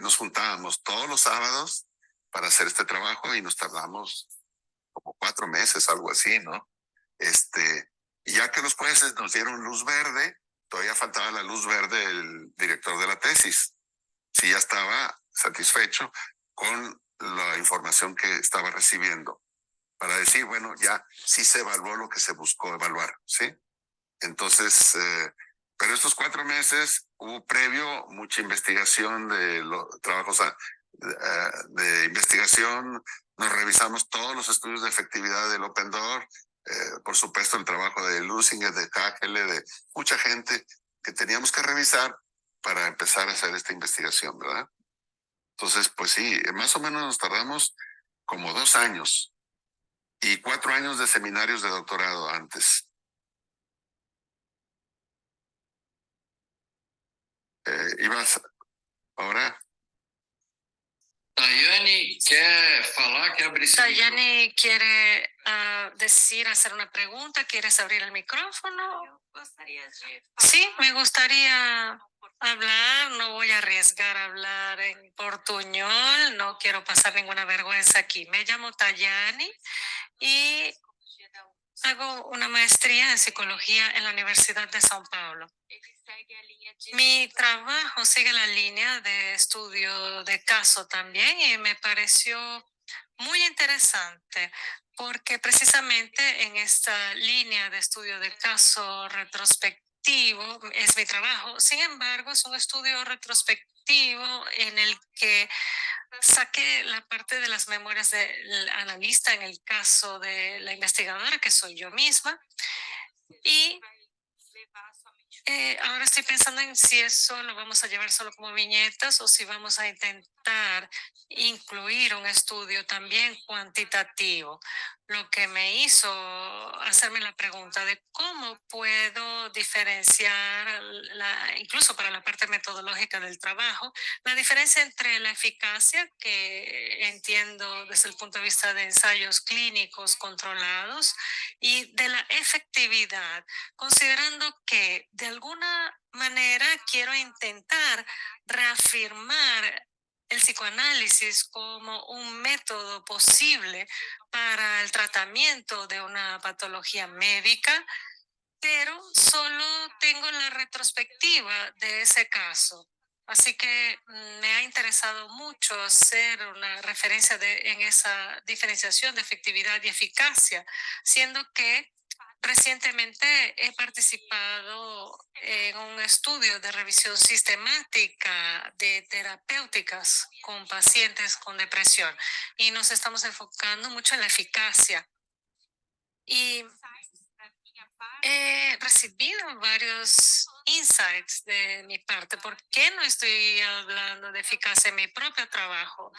Nos juntábamos todos los sábados para hacer este trabajo y nos tardamos como 4 meses, algo así, ¿no? Y ya que los jueces nos dieron luz verde, todavía faltaba la luz verde del director de la tesis. Sí, ya estaba satisfecho con la información que estaba recibiendo, para decir, bueno, ya sí se evaluó lo que se buscó evaluar, ¿sí? Entonces, pero estos 4 meses hubo previo mucha investigación de los trabajos de investigación, nos revisamos todos los estudios de efectividad del Open Door, por supuesto el trabajo de Lusinger, de Kakele, de mucha gente que teníamos que revisar para empezar a hacer esta investigación, ¿verdad? Entonces, pues sí, más o menos nos tardamos como 2 años y 4 años de seminarios de doctorado antes. ¿Ibas ahora? Tayani quer falar, quer abrir seu Tayani quiere hacer una pregunta. ¿Quieres abrir el micrófono? Sí, me gustaría hablar. No voy a arriesgar a hablar en portuñol. No quiero pasar ninguna vergüenza aquí. Me llamo Tayani y Hago una maestría en psicología en la Universidad de São Paulo. Mi trabajo sigue la línea de estudio de caso también y me pareció muy interesante porque precisamente en esta línea de estudio de caso retrospectivo es mi trabajo. Sin embargo, es un estudio retrospectivo en el que saqué la parte de las memorias del analista en el caso de la investigadora, que soy yo misma, y ahora estoy pensando en si eso lo vamos a llevar solo como viñetas o si vamos a intentar incluir un estudio también cuantitativo, lo que me hizo hacerme la pregunta de cómo puedo diferenciar, incluso para la parte metodológica del trabajo, la diferencia entre la eficacia, que entiendo desde el punto de vista de ensayos clínicos controlados, y de la efectividad, considerando que de alguna manera quiero intentar reafirmar el psicoanálisis como un método posible para el tratamiento de una patología médica, pero solo tengo la retrospectiva de ese caso. Así que me ha interesado mucho hacer una referencia en esa diferenciación de efectividad y eficacia, siendo que recientemente he participado en un estudio de revisión sistemática de terapéuticas con pacientes con depresión y nos estamos enfocando mucho en la eficacia. Y he recibido varios insights de mi parte. ¿Por qué no estoy hablando de eficacia en mi propio trabajo?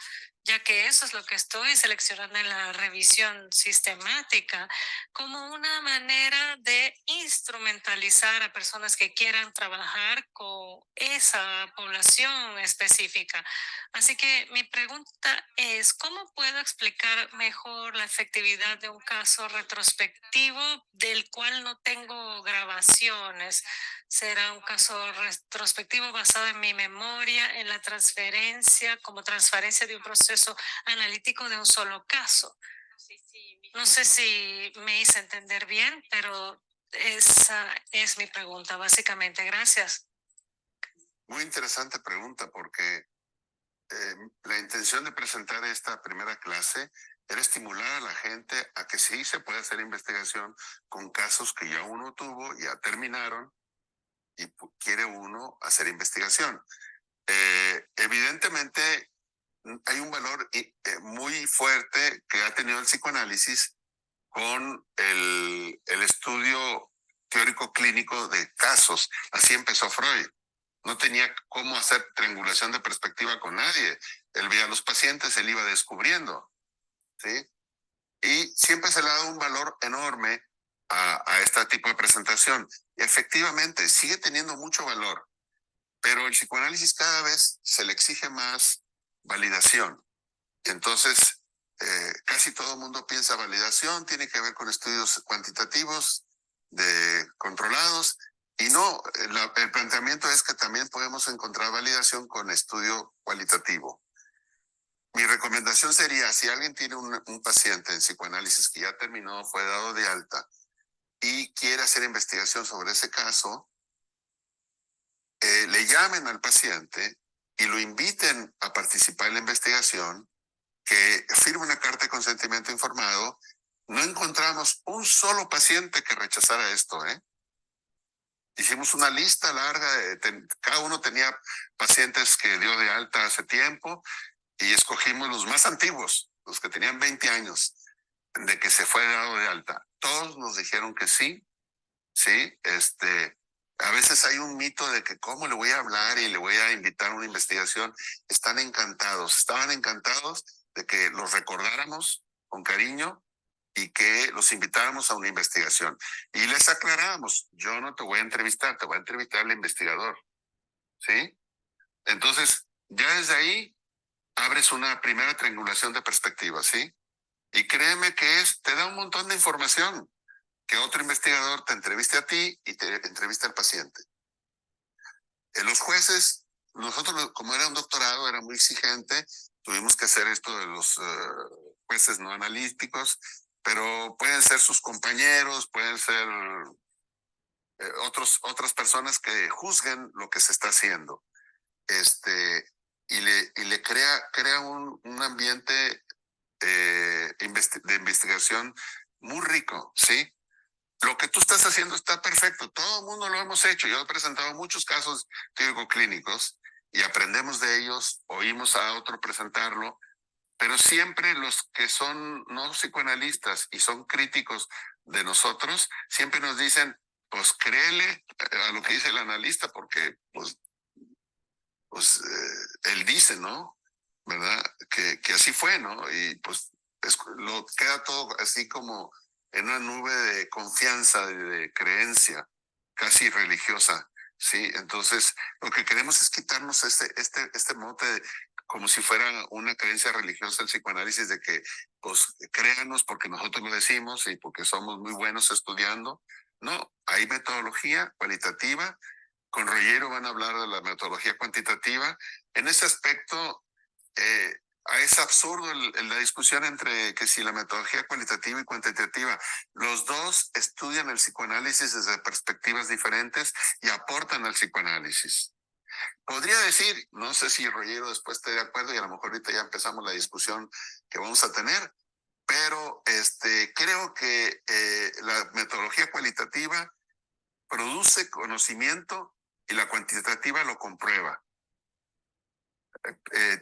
Ya que eso es lo que estoy seleccionando en la revisión sistemática como una manera de instrumentalizar a personas que quieran trabajar con esa población específica. Así que mi pregunta es, ¿cómo puedo explicar mejor la efectividad de un caso retrospectivo del cual no tengo grabaciones? Será un caso retrospectivo basado en mi memoria, en la transferencia, como transferencia de un proceso analítico de un solo caso. No sé si me hice entender bien, pero esa es mi pregunta, básicamente. Gracias. Muy interesante pregunta porque la intención de presentar esta primera clase era estimular a la gente a que sí se puede hacer investigación con casos que ya uno tuvo, ya terminaron y quiere uno hacer investigación. Evidentemente hay un valor muy fuerte que ha tenido el psicoanálisis con el estudio teórico clínico de casos. Así empezó Freud. No tenía cómo hacer triangulación de perspectiva con nadie. Él veía a los pacientes, él iba descubriendo, ¿sí? Y siempre se le ha dado un valor enorme a este tipo de presentación. Y efectivamente, sigue teniendo mucho valor, pero el psicoanálisis cada vez se le exige más validación. Y entonces, casi todo el mundo piensa validación, tiene que ver con estudios cuantitativos controlados, y no, el planteamiento es que también podemos encontrar validación con estudio cualitativo. Mi recomendación sería, si alguien tiene un paciente en psicoanálisis que ya terminó, fue dado de alta, y quiere hacer investigación sobre ese caso, le llamen al paciente y lo inviten a participar en la investigación, que firme una carta de consentimiento informado. No encontramos un solo paciente que rechazara esto, Hicimos una lista larga, cada uno tenía pacientes que dio de alta hace tiempo y escogimos los más antiguos, los que tenían 20 años de que se fue dado de alta. Todos nos dijeron que sí, sí. A veces hay un mito de que cómo le voy a hablar y le voy a invitar a una investigación. Estaban encantados de que los recordáramos con cariño y que los invitáramos a una investigación. Y les aclaramos, yo no te voy a entrevistar, te voy a entrevistar al investigador, ¿sí? Entonces, ya desde ahí abres una primera triangulación de perspectivas, ¿sí? Y créeme que te da un montón de información, que otro investigador te entreviste a ti y te entreviste al paciente. Los jueces, nosotros como era un doctorado, era muy exigente, tuvimos que hacer esto de los jueces no analíticos, pero pueden ser sus compañeros, pueden ser otras personas que juzguen lo que se está haciendo. Y le crea un ambiente de investigación muy rico, ¿sí? Lo que tú estás haciendo está perfecto, todo el mundo lo hemos hecho. Yo he presentado muchos casos clínicos y aprendemos de ellos, oímos a otro presentarlo, pero siempre los que son no psicoanalistas y son críticos de nosotros, siempre nos dicen, pues créele a lo que dice el analista, porque pues él dice, ¿no? ¿Verdad? Que así fue, ¿no? Y pues queda todo así como en una nube de confianza, de creencia, casi religiosa, ¿sí? Entonces, lo que queremos es quitarnos este mote como si fuera una creencia religiosa el psicoanálisis, de que, pues, créanos porque nosotros lo decimos y porque somos muy buenos estudiando. No, hay metodología cualitativa. Con Rogero van a hablar de la metodología cuantitativa. En ese aspecto, es absurdo la discusión entre que si la metodología cualitativa y cuantitativa, los dos estudian el psicoanálisis desde perspectivas diferentes y aportan al psicoanálisis. Podría decir, no sé si Rogero después esté de acuerdo y a lo mejor ahorita ya empezamos la discusión que vamos a tener, pero creo que la metodología cualitativa produce conocimiento y la cuantitativa lo comprueba.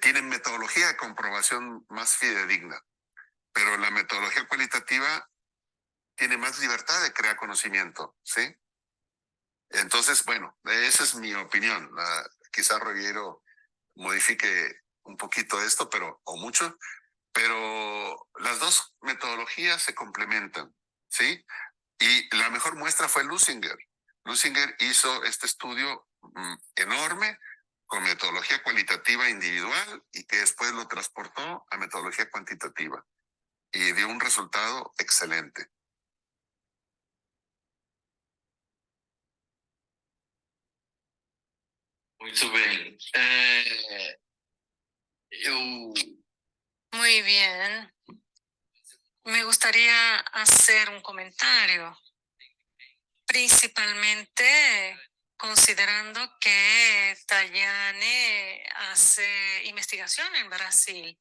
Tienen metodología de comprobación más fidedigna, pero la metodología cualitativa tiene más libertad de crear conocimiento, ¿sí? Entonces, bueno, esa es mi opinión. Quizá Rogero modifique un poquito esto, o mucho, pero las dos metodologías se complementan, ¿sí? Y la mejor muestra fue Lusinger. Lusinger hizo este estudio enorme con metodología cualitativa individual y que después lo transportó a metodología cuantitativa y dio un resultado excelente. Muito bem. Muy bien. Me gustaría hacer un comentario, principalmente considerando que Tayane hace investigación en Brasil.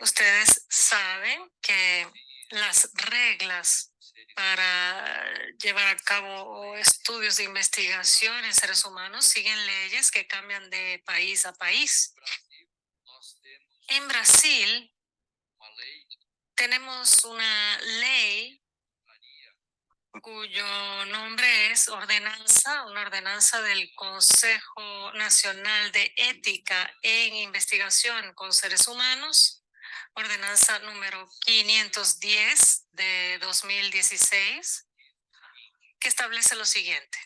Ustedes saben que las reglas para llevar a cabo estudios de investigación en seres humanos siguen leyes que cambian de país a país. En Brasil tenemos una ley cuyo nombre es una ordenanza del Consejo Nacional de Ética en Investigación con Seres Humanos, ordenanza número 510 de 2016, que establece lo siguiente.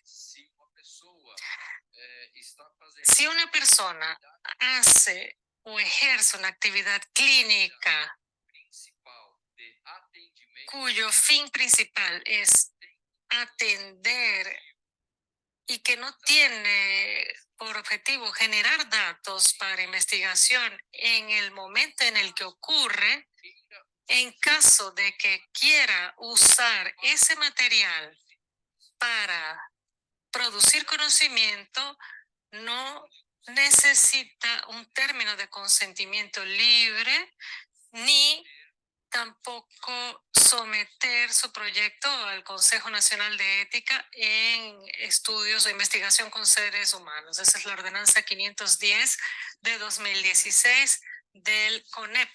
Si una persona hace o ejerce una actividad clínica cuyo fin principal es atender y que no tiene por objetivo generar datos para investigación en el momento en el que ocurre, en caso de que quiera usar ese material para producir conocimiento, no necesita un término de consentimiento libre ni tampoco someter su proyecto al Consejo Nacional de Ética en estudios o investigación con seres humanos. Esa es la ordenanza 510 de 2016 del CONEP,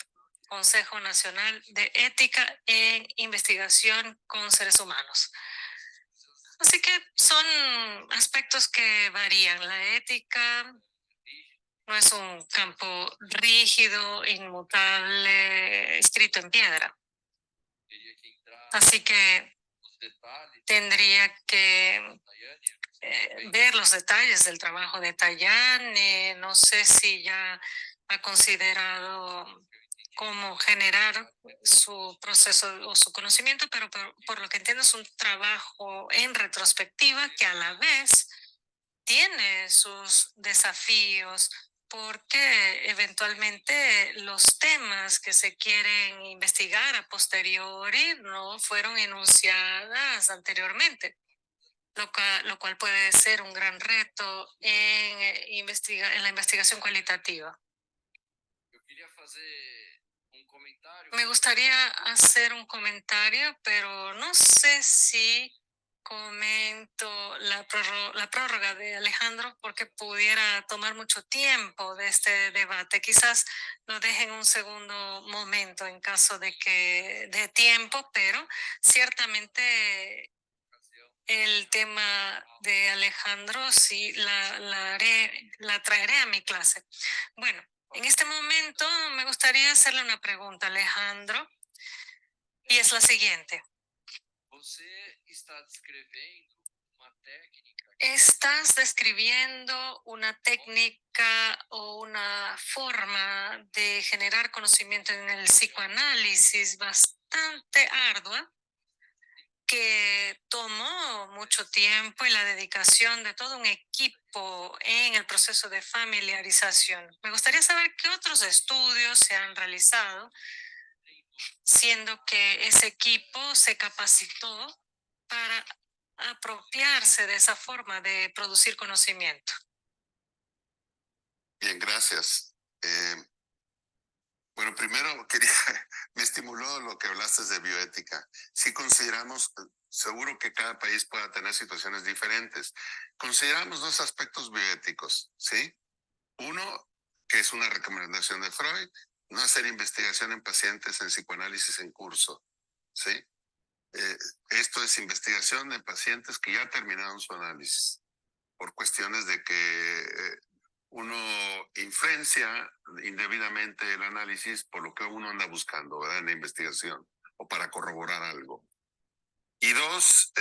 Consejo Nacional de Ética en Investigación con Seres Humanos. Así que son aspectos que varían. La ética no es un campo rígido, inmutable, escrito en piedra. Así que tendría que ver los detalles del trabajo de Tayane. No sé si ya ha considerado cómo generar su proceso o su conocimiento, pero por lo que entiendo es un trabajo en retrospectiva que a la vez tiene sus desafíos porque eventualmente los temas que se quieren investigar a posteriori no fueron enunciadas anteriormente, lo cual puede ser un gran reto en la investigación cualitativa. Eu queria fazer comentário. Me gustaría hacer un comentario, pero no sé si comento la prórroga de Alejandro porque pudiera tomar mucho tiempo de este debate. Quizás lo deje en un segundo momento en caso de que dé tiempo, pero ciertamente el tema de Alejandro sí la traeré a mi clase. Bueno, en este momento me gustaría hacerle una pregunta a Alejandro y es la siguiente. Você está descrevendo uma técnica. ¿Estás describiendo una técnica o una forma de generar conocimiento en el psicoanálisis bastante ardua que tomó mucho tiempo y la dedicación de todo un equipo en el proceso de familiarización? Me gustaría saber qué otros estudios se han realizado, siendo que ese equipo se capacitó para apropiarse de esa forma de producir conocimiento. Bien, gracias. Bueno, primero me estimuló lo que hablaste de bioética. Sí consideramos, seguro que cada país pueda tener situaciones diferentes. Consideramos dos aspectos bioéticos, ¿sí? Uno, que es una recomendación de Freud, no hacer investigación en pacientes en psicoanálisis en curso, ¿sí? Esto es investigación en pacientes que ya terminaron su análisis, por cuestiones de que uno influencia indebidamente el análisis por lo que uno anda buscando, ¿verdad? En la investigación o para corroborar algo. Y dos,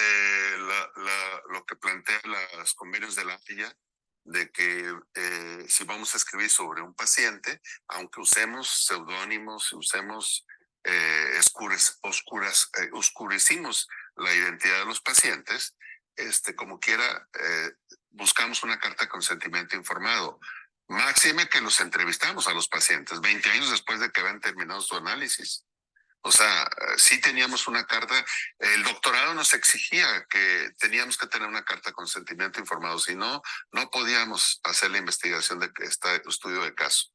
lo que plantea los convenios de la Haya, de que si vamos a escribir sobre un paciente, aunque usemos seudónimos, usemos oscurecimos la identidad de los pacientes, como quiera, buscamos una carta de consentimiento informado. Máxime que los entrevistamos a los pacientes 20 años después de que habían terminado su análisis. O sea, sí teníamos una carta, el doctorado nos exigía que teníamos que tener una carta de consentimiento informado, si no, no podíamos hacer la investigación de este estudio de caso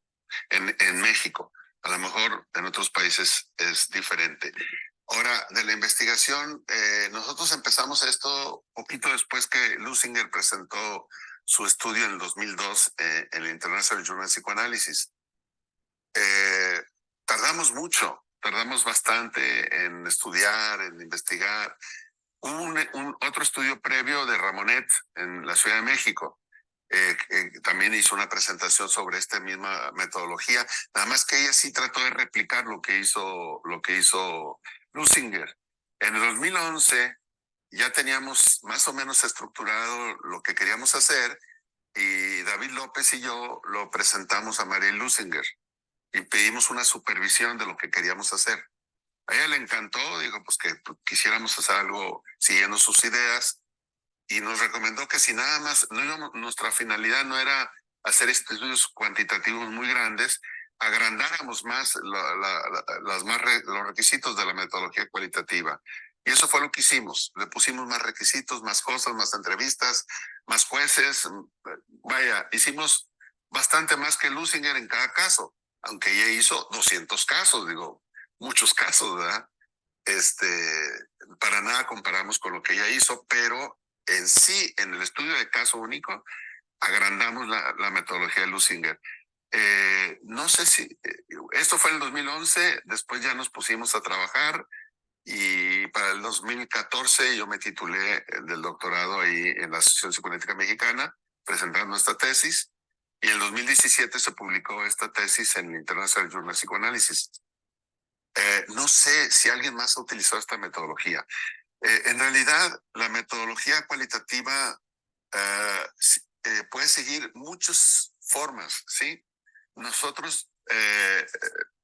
en México. A lo mejor en otros países es diferente. Ahora, de la investigación, nosotros empezamos esto poquito después que Lusinger presentó su estudio en el 2002 en el International Journal of Psychoanalysis. Tardamos bastante en estudiar, en investigar. Hubo otro estudio previo de Ramonet en la Ciudad de México. También hizo una presentación sobre esta misma metodología, nada más que ella sí trató de replicar lo que hizo Lusinger. En el 2011 ya teníamos más o menos estructurado lo que queríamos hacer y David López y yo lo presentamos a María Lusinger y pedimos una supervisión de lo que queríamos hacer. A ella le encantó, dijo pues que quisiéramos hacer algo siguiendo sus ideas y nos recomendó que si nada más, nuestra finalidad no era hacer estudios cuantitativos muy grandes, agrandáramos más los requisitos de la metodología cualitativa. Y eso fue lo que hicimos. Le pusimos más requisitos, más cosas, más entrevistas, más jueces. Vaya, hicimos bastante más que Lusinger en cada caso, aunque ella hizo 200 casos, digo, muchos casos, ¿verdad? Para nada comparamos con lo que ella hizo, pero en sí, en el estudio de caso único, agrandamos la metodología de Lusinger. No sé si, esto fue en el 2011, después ya nos pusimos a trabajar y para el 2014 yo me titulé del doctorado ahí en la Asociación Psicoanalítica Mexicana, presentando esta tesis, y en el 2017 se publicó esta tesis en el International Journal of Psychoanalysis. No sé si alguien más ha utilizado esta metodología. En realidad, la metodología cualitativa puede seguir muchas formas, ¿sí? Nosotros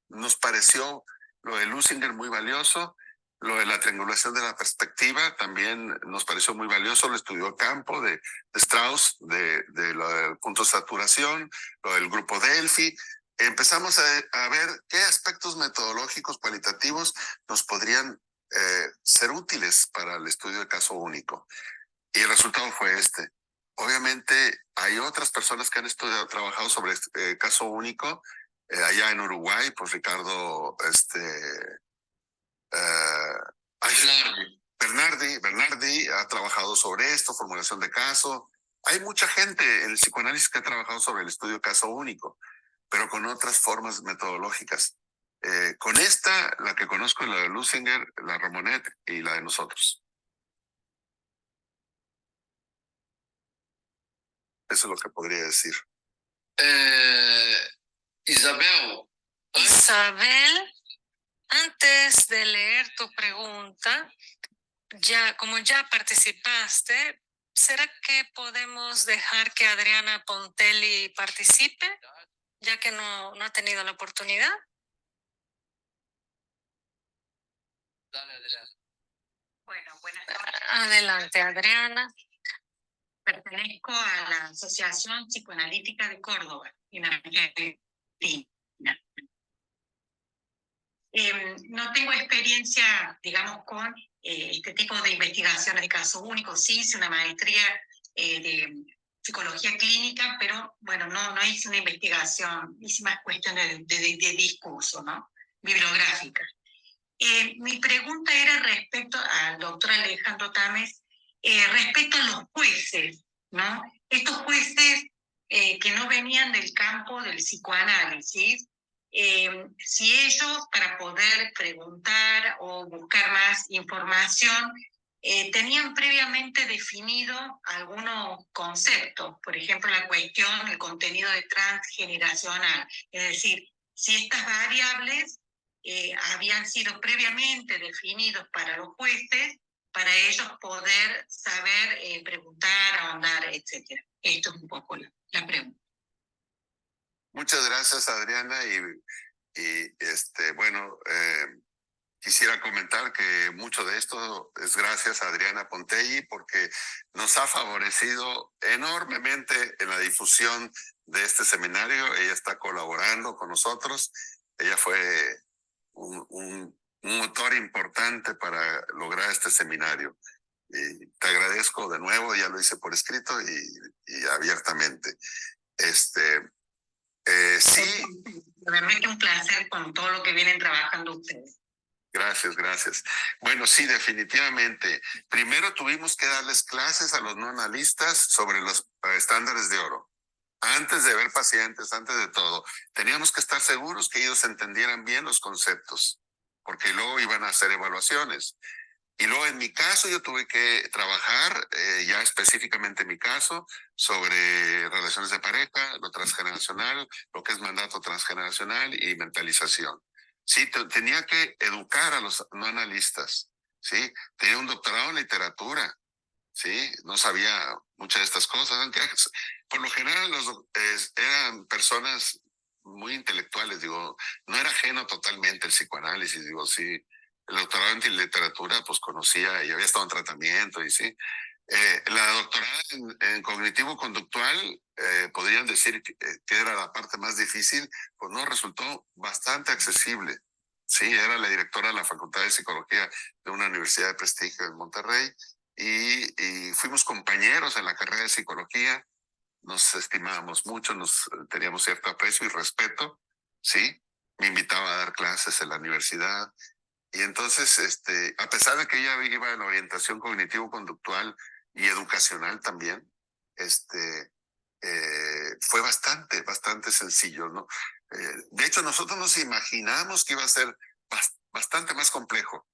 nos pareció lo de Lusinger muy valioso Lo de la triangulación de la perspectiva también nos pareció muy valioso. Lo estudió Campo de Strauss, de lo del punto de saturación, lo del grupo Delphi. Empezamos a ver qué aspectos metodológicos cualitativos nos podrían ser útiles para el estudio de caso único. Y el resultado fue este. Obviamente hay otras personas que han trabajado sobre caso único, allá en Uruguay, pues Ricardo, Bernardi ha trabajado sobre esto, formulación de caso. Hay mucha gente en el psicoanálisis que ha trabajado sobre el estudio de caso único, pero con otras formas metodológicas. Con esta, la que conozco es la de Lusinger, la Ramonet y la de nosotros. Eso es lo que podría decir. Isabel, Isabel, antes de leer tu pregunta, como ya participaste, ¿será que podemos dejar que Adriana Pontelli participe, ya que no ha tenido la oportunidad? dale, Adriana. Bueno, buenas tardes. Adelante, Adriana. Pertenezco a la Asociación Psicoanalítica de Córdoba, en Argentina. No tengo experiencia, digamos, con este tipo de investigaciones de caso único. Sí hice una maestría de psicología clínica, pero bueno, no hice una investigación, hice más cuestiones de discurso, ¿no? Bibliográfica. Mi pregunta era respecto al doctor Alejandro Tames, respecto a los jueces, ¿no? Estos jueces que no venían del campo del psicoanálisis, si ellos, para poder preguntar o buscar más información, tenían previamente definido algunos conceptos, por ejemplo, la cuestión, el contenido de transgeneracional, es decir, si estas variables habían sido previamente definidos para los jueces, para ellos poder saber preguntar, ahondar, etc. Esto es un poco la pregunta. Muchas gracias, Adriana. Bueno, quisiera comentar que mucho de esto es gracias a Adriana Pontelli, porque nos ha favorecido enormemente en la difusión de este seminario. Ella está colaborando con nosotros. Ella fue un motor importante para lograr este seminario. Y te agradezco de nuevo, ya lo hice por escrito y abiertamente. Sí. La verdad es que un placer con todo lo que vienen trabajando ustedes. Gracias. Bueno, sí, definitivamente. Primero tuvimos que darles clases a los no analistas sobre los estándares de oro. Antes de ver pacientes, antes de todo, teníamos que estar seguros que ellos entendieran bien los conceptos, porque luego iban a hacer evaluaciones. Y luego en mi caso yo tuve que trabajar, ya específicamente en mi caso, sobre relaciones de pareja, lo transgeneracional, lo que es mandato transgeneracional y mentalización. Sí, tenía que educar a los no analistas, ¿sí? Tenía un doctorado en literatura, ¿sí? No sabía muchas de estas cosas, aunque por lo general eran personas muy intelectuales, digo, no era ajeno totalmente el psicoanálisis, digo, sí. El doctorado en literatura, pues conocía y había estado en tratamiento y sí. La doctorada en cognitivo-conductual, podrían decir que era la parte más difícil, pues no, resultó bastante accesible. Sí, era la directora de la Facultad de Psicología de una universidad de prestigio en Monterrey y fuimos compañeros en la carrera de psicología, nos estimábamos mucho, teníamos cierto aprecio y respeto, sí. Me invitaba a dar clases en la universidad. Y entonces, a pesar de que ella iba en orientación cognitivo-conductual y educacional también, fue bastante sencillo, ¿no? De hecho, nosotros nos imaginamos que iba a ser bastante más complejo.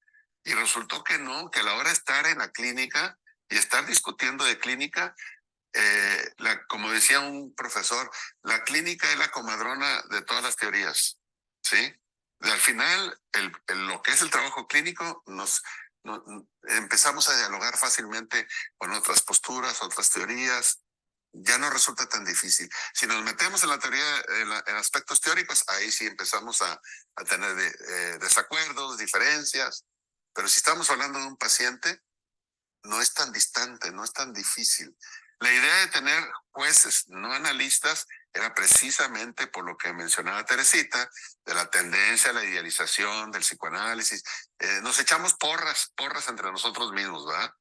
Y resultó que no, que a la hora de estar en la clínica y estar discutiendo de clínica, como decía un profesor, la clínica es la comadrona de todas las teorías, ¿sí? Al final, lo que es el trabajo clínico, empezamos a dialogar fácilmente con otras posturas, otras teorías. Ya no resulta tan difícil. Si nos metemos en la teoría, en aspectos teóricos, ahí sí empezamos a tener desacuerdos, diferencias. Pero si estamos hablando de un paciente, no es tan distante, no es tan difícil. La idea de tener jueces, no analistas, era precisamente por lo que mencionaba Teresita, de la tendencia a la idealización del psicoanálisis. Nos echamos porras entre nosotros mismos, ¿verdad?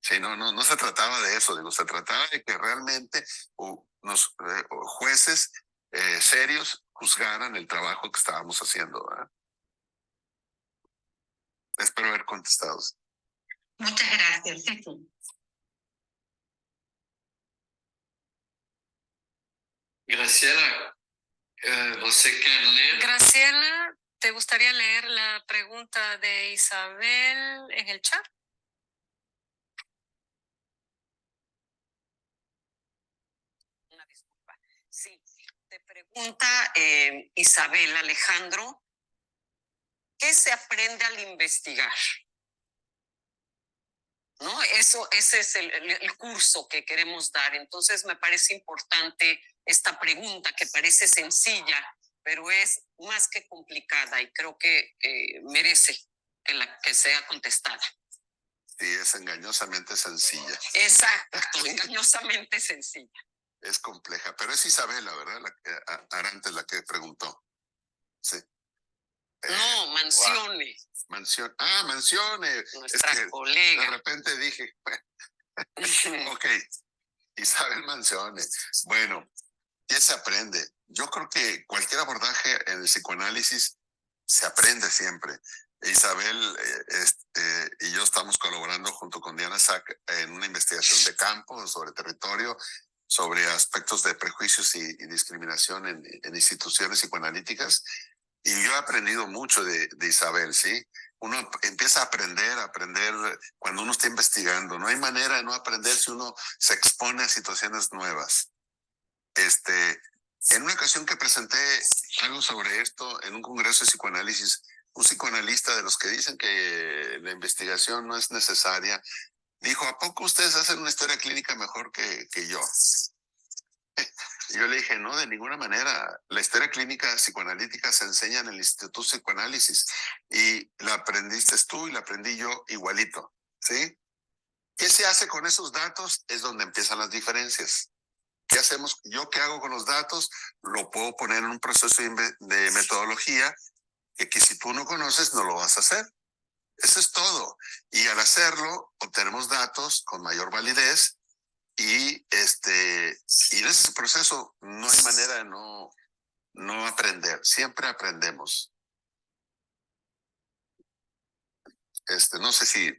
Sí, no se trataba de eso, digo, se trataba de que realmente jueces serios juzgaran el trabajo que estábamos haciendo, ¿verdad? Espero haber contestado. Muchas gracias. Graciela, você quer ler? Graciela, ¿te gustaría leer la pregunta de Isabel en el chat? Una disculpa. Sí, te pregunta Isabel Alejandro, ¿qué se aprende al investigar? ¿No? Ese es el curso que queremos dar. Entonces me parece importante esta pregunta que parece sencilla, pero es más que complicada y creo que merece que sea contestada. Sí, es engañosamente sencilla. Exacto, engañosamente sencilla. Es compleja, pero es Isabela, ¿verdad? Arantes la que preguntó. Sí. No, Mancione. Mansión. Ah, Mancione. Nuestra es que colega. De repente dije, ok, Isabel Mancione. Bueno, ¿qué se aprende? Yo creo que cualquier abordaje en el psicoanálisis se aprende siempre. Isabel y yo estamos colaborando junto con Diana Sack en una investigación de campo sobre territorio, sobre aspectos de prejuicios y discriminación en instituciones psicoanalíticas. Y yo he aprendido mucho de Isabel, ¿sí? Uno empieza a aprender cuando uno está investigando. No hay manera de no aprender si uno se expone a situaciones nuevas. En una ocasión que presenté algo sobre esto en un congreso de psicoanálisis, un psicoanalista de los que dicen que la investigación no es necesaria, dijo, ¿a poco ustedes hacen una historia clínica mejor que yo? Y yo le dije, no, de ninguna manera. La historia clínica psicoanalítica se enseña en el Instituto de Psicoanálisis y la aprendiste tú y la aprendí yo igualito, ¿sí? ¿Qué se hace con esos datos? Es donde empiezan las diferencias. ¿Qué hacemos? Yo qué hago con los datos, lo puedo poner en un proceso de metodología que si tú no conoces no lo vas a hacer. Eso es todo. Y al hacerlo, obtenemos datos con mayor validez y en ese proceso no hay manera de no aprender. Siempre aprendemos. No sé si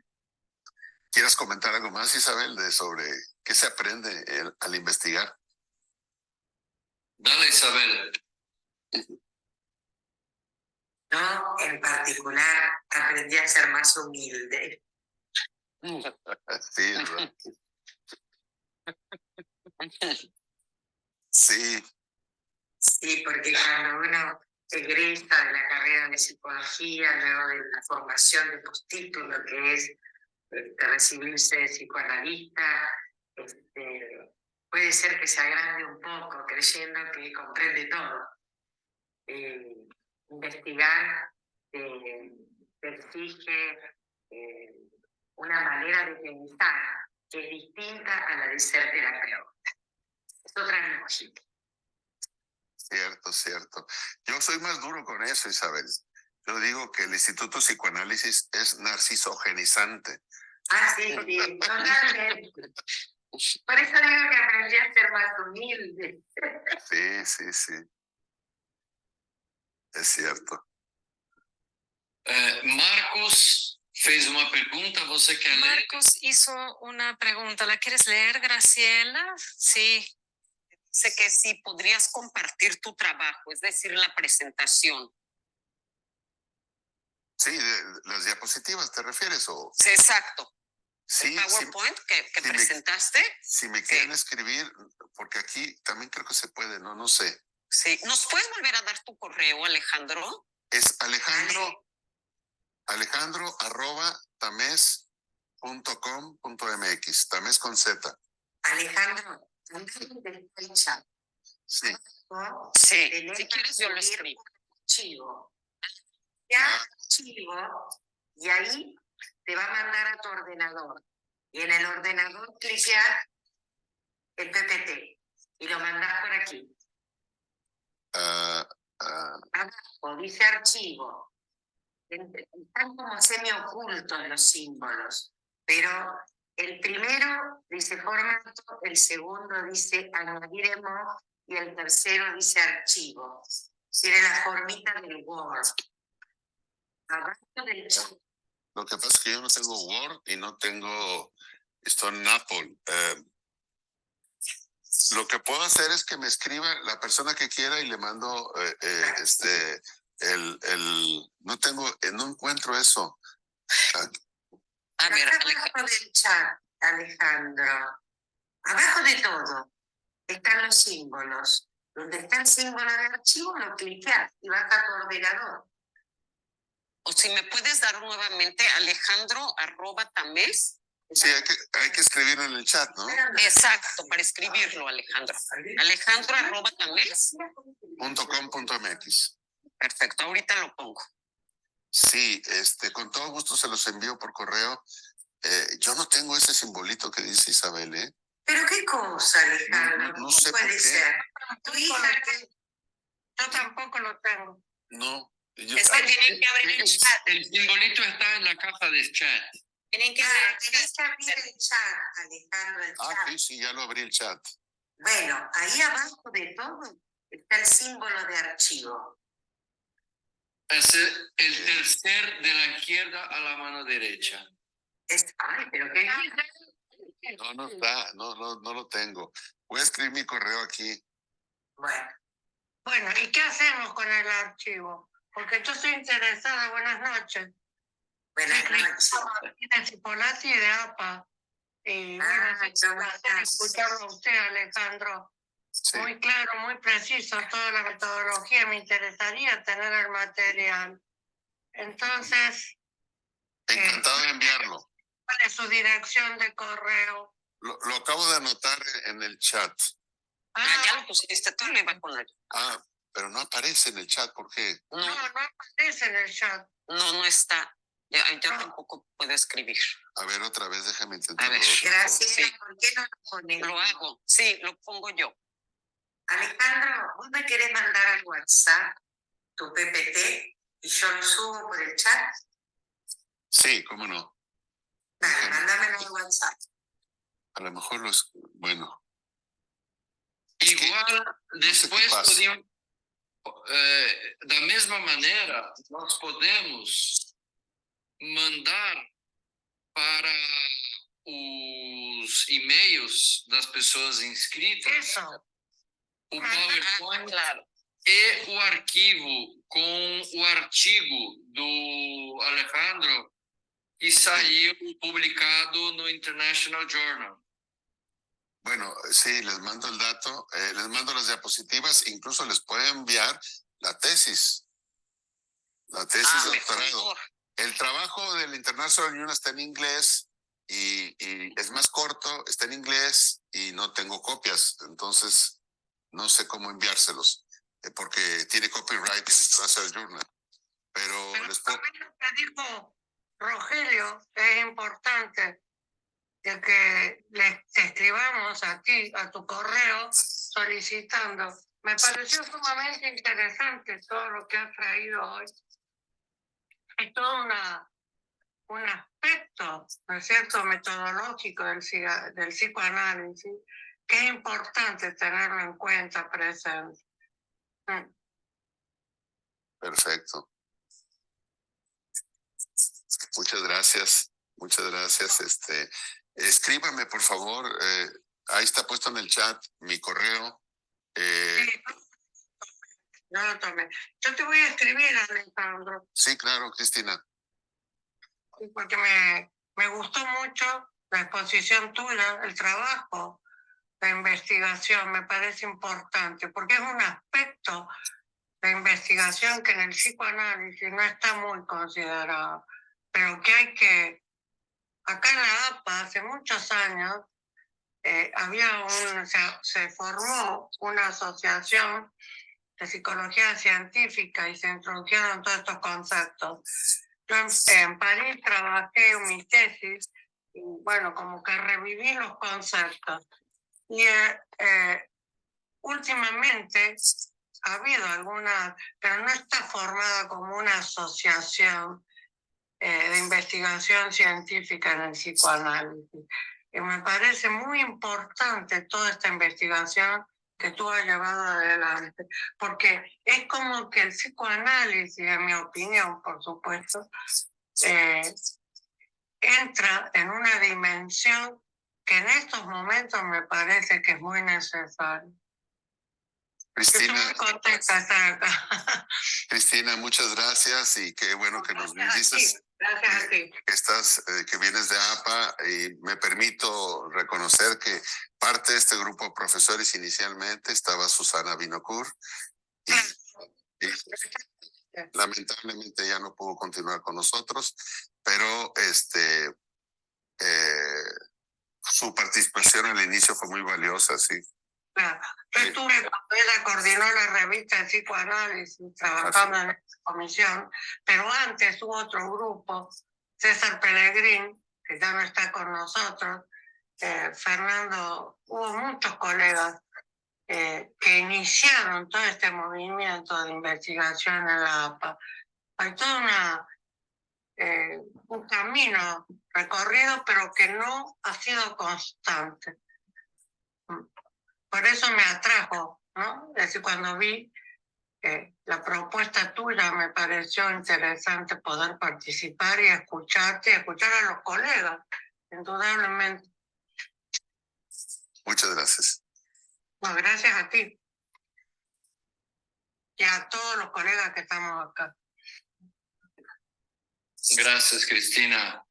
quieras comentar algo más, Isabel, sobre qué se aprende al investigar. Dale, Isabel. Yo, en particular, aprendí a ser más humilde. Sí, ¿verdad? Sí. Sí, porque cuando uno egresa de la carrera de psicología, luego de la formación de postítulo, que es recibirse de psicoanalista, puede ser que se agrande un poco, creyendo que comprende todo. Investigar te exige una manera de pensar que es distinta a la de ser terapeuta. Es otra lógica. Cierto. Yo soy más duro con eso, Isabel. Yo digo que el Instituto de Psicoanálisis es narcisogenizante. Ah, sí, totalmente. Por eso digo que aprendí a ser más humilde. Sí. Es cierto. Marcos fez uma pergunta, você quer ler? Marcos hizo una pregunta, ¿la quieres leer, Graciela? Sí. Sé que sí podrías compartir tu trabajo, es decir, la presentación. Sí, las diapositivas, ¿te refieres? ¿O? Sí, exacto. Sí, el PowerPoint que presentaste. Si me quieren escribir, porque aquí también creo que se puede, no sé. Sí, ¿nos puedes volver a dar tu correo, Alejandro? Es alejandro@tames.com.mx, Tames con Z. Alejandro, también el chat. Sí. Sí, si quieres yo lo escribo. Archivo. Ya archivo y ahí te va a mandar a tu ordenador. Y en el ordenador cliqueas el PPT y lo mandás por aquí. Abajo dice archivo. Están como semiocultos los símbolos, pero el primero dice formato, el segundo dice añadir emoji y el tercero dice archivo. Tiene la formita del Word. Abajo del chat. Lo que pasa es que yo no tengo Word y no tengo esto en Apple. Lo que puedo hacer es que me escriba la persona que quiera y le mando no encuentro eso. A ver, Abajo del chat, Alejandro. Abajo de todo están los símbolos. Donde está el símbolo de archivo, lo clicas y vas a tu ordenador. o si me puedes dar nuevamente Alejandro@Tamés. Sí, hay que escribirlo en el chat, ¿no? Exacto, para escribirlo, Alejandro. Alejandro@Tamés. .com.mx. Perfecto, ahorita lo pongo. Sí, con todo gusto se los envío por correo. Yo no tengo ese simbolito que dice Isabel, ¿eh? ¿Pero qué cosa, Alejandro? No sé por puede qué. ser? Tu hija Yo tampoco lo tengo. No. Es que tienen que abrir el chat. El simbolito está en la caja de chat. Tienen que Claro, abrir tenés que abrir el chat, Alejandro, el chat. Sí, ya lo abrí el chat. Bueno, ahí abajo de todo está el símbolo de archivo. Es el tercer de la izquierda a la mano derecha. Ay, pero qué bien. No está, no lo tengo. Voy a escribir mi correo aquí. Bueno, Bueno, ¿y qué hacemos con el archivo? Porque yo estoy interesada. Buenas noches. buenas noches. De Cipolati y de APA. Y bueno, es un placer escucharlo a usted, Alejandro. Sí. Muy claro, muy preciso toda la metodología. Me interesaría tener el material. Entonces, Encantado de enviarlo. ¿cuál es su dirección de correo? Lo acabo de anotar en el chat. Ya lo pusiste tú, lo iba a poner. Pero no aparece en el chat, ¿por qué? No aparece en el chat. No está. Yo tampoco puedo escribir. A ver, otra vez, déjame intentar. A ver, Gracias, Sí. ¿por qué no lo pones? Lo hago, sí, lo pongo yo. Alejandro, ¿vos me querés mandar al WhatsApp tu PPT y yo lo subo por el chat? Sí, cómo no. Dale, mándamelo al WhatsApp. A lo mejor bueno. Igual, después qué pasa. podemos, da mesma maneira, nós podemos mandar para os e-mails das pessoas inscritas Eso. o PowerPoint Claro. e o arquivo com o artigo do Alejandro que saiu publicado no International Journal. Bueno, sí, les mando el dato, les mando las diapositivas, incluso les puedo enviar la tesis de doctorado. Mejor. El trabajo del International Journal está en inglés y es más corto, está en inglés y no tengo copias, entonces no sé cómo enviárselos, porque tiene copyright el International Journal. Pero les puedo... también lo que dijo Rogelio es importante, de que le escribamos a ti, a tu correo, solicitando. Me pareció sumamente interesante todo lo que has traído hoy. Es todo un aspecto, ¿no es cierto?, metodológico del psicoanálisis, que es importante tenerlo en cuenta, presente. Perfecto. Muchas gracias. Escríbame, por favor. Ahí está puesto en el chat mi correo. No lo tomé. Yo te voy a escribir, Alejandro, Sí, claro, Cristina. porque me gustó mucho la exposición tuya, el trabajo, la investigación, me parece importante, porque es un aspecto de investigación que en el psicoanálisis no está muy considerado, pero que acá en la APA hace muchos años se formó una asociación de psicología científica y se introdujeron todos estos conceptos. Yo en París trabajé en mi tesis y bueno, como que reviví los conceptos. Y últimamente ha habido alguna, pero no está formada como una asociación de investigación científica en el psicoanálisis. Y me parece muy importante toda esta investigación que tú has llevado adelante, porque es como que el psicoanálisis, en mi opinión, por supuesto, entra en una dimensión que en estos momentos me parece que es muy necesaria. Cristina, Estoy muy contenta de estar acá. Cristina, muchas gracias y qué bueno que nos visitas. Gracias a ti. Que vienes de APA y me permito reconocer que parte de este grupo de profesores inicialmente estaba Susana Vinocourt y lamentablemente ya no pudo continuar con nosotros, pero su participación al inicio fue muy valiosa, sí. Claro. Yo estuve cuando ella coordinó la revista de psicoanálisis, trabajando en esa comisión, pero antes hubo otro grupo, César Pellegrín, que ya no está con nosotros, Fernando, hubo muchos colegas que iniciaron todo este movimiento de investigación en la APA. Hay todo un camino recorrido, pero que no ha sido constante. Por eso me atrajo, ¿no? Es decir, cuando vi la propuesta tuya, me pareció interesante poder participar y escucharte, y escuchar a los colegas, indudablemente. Muchas gracias. No, gracias a ti y a todos los colegas que estamos acá. Gracias, Cristina.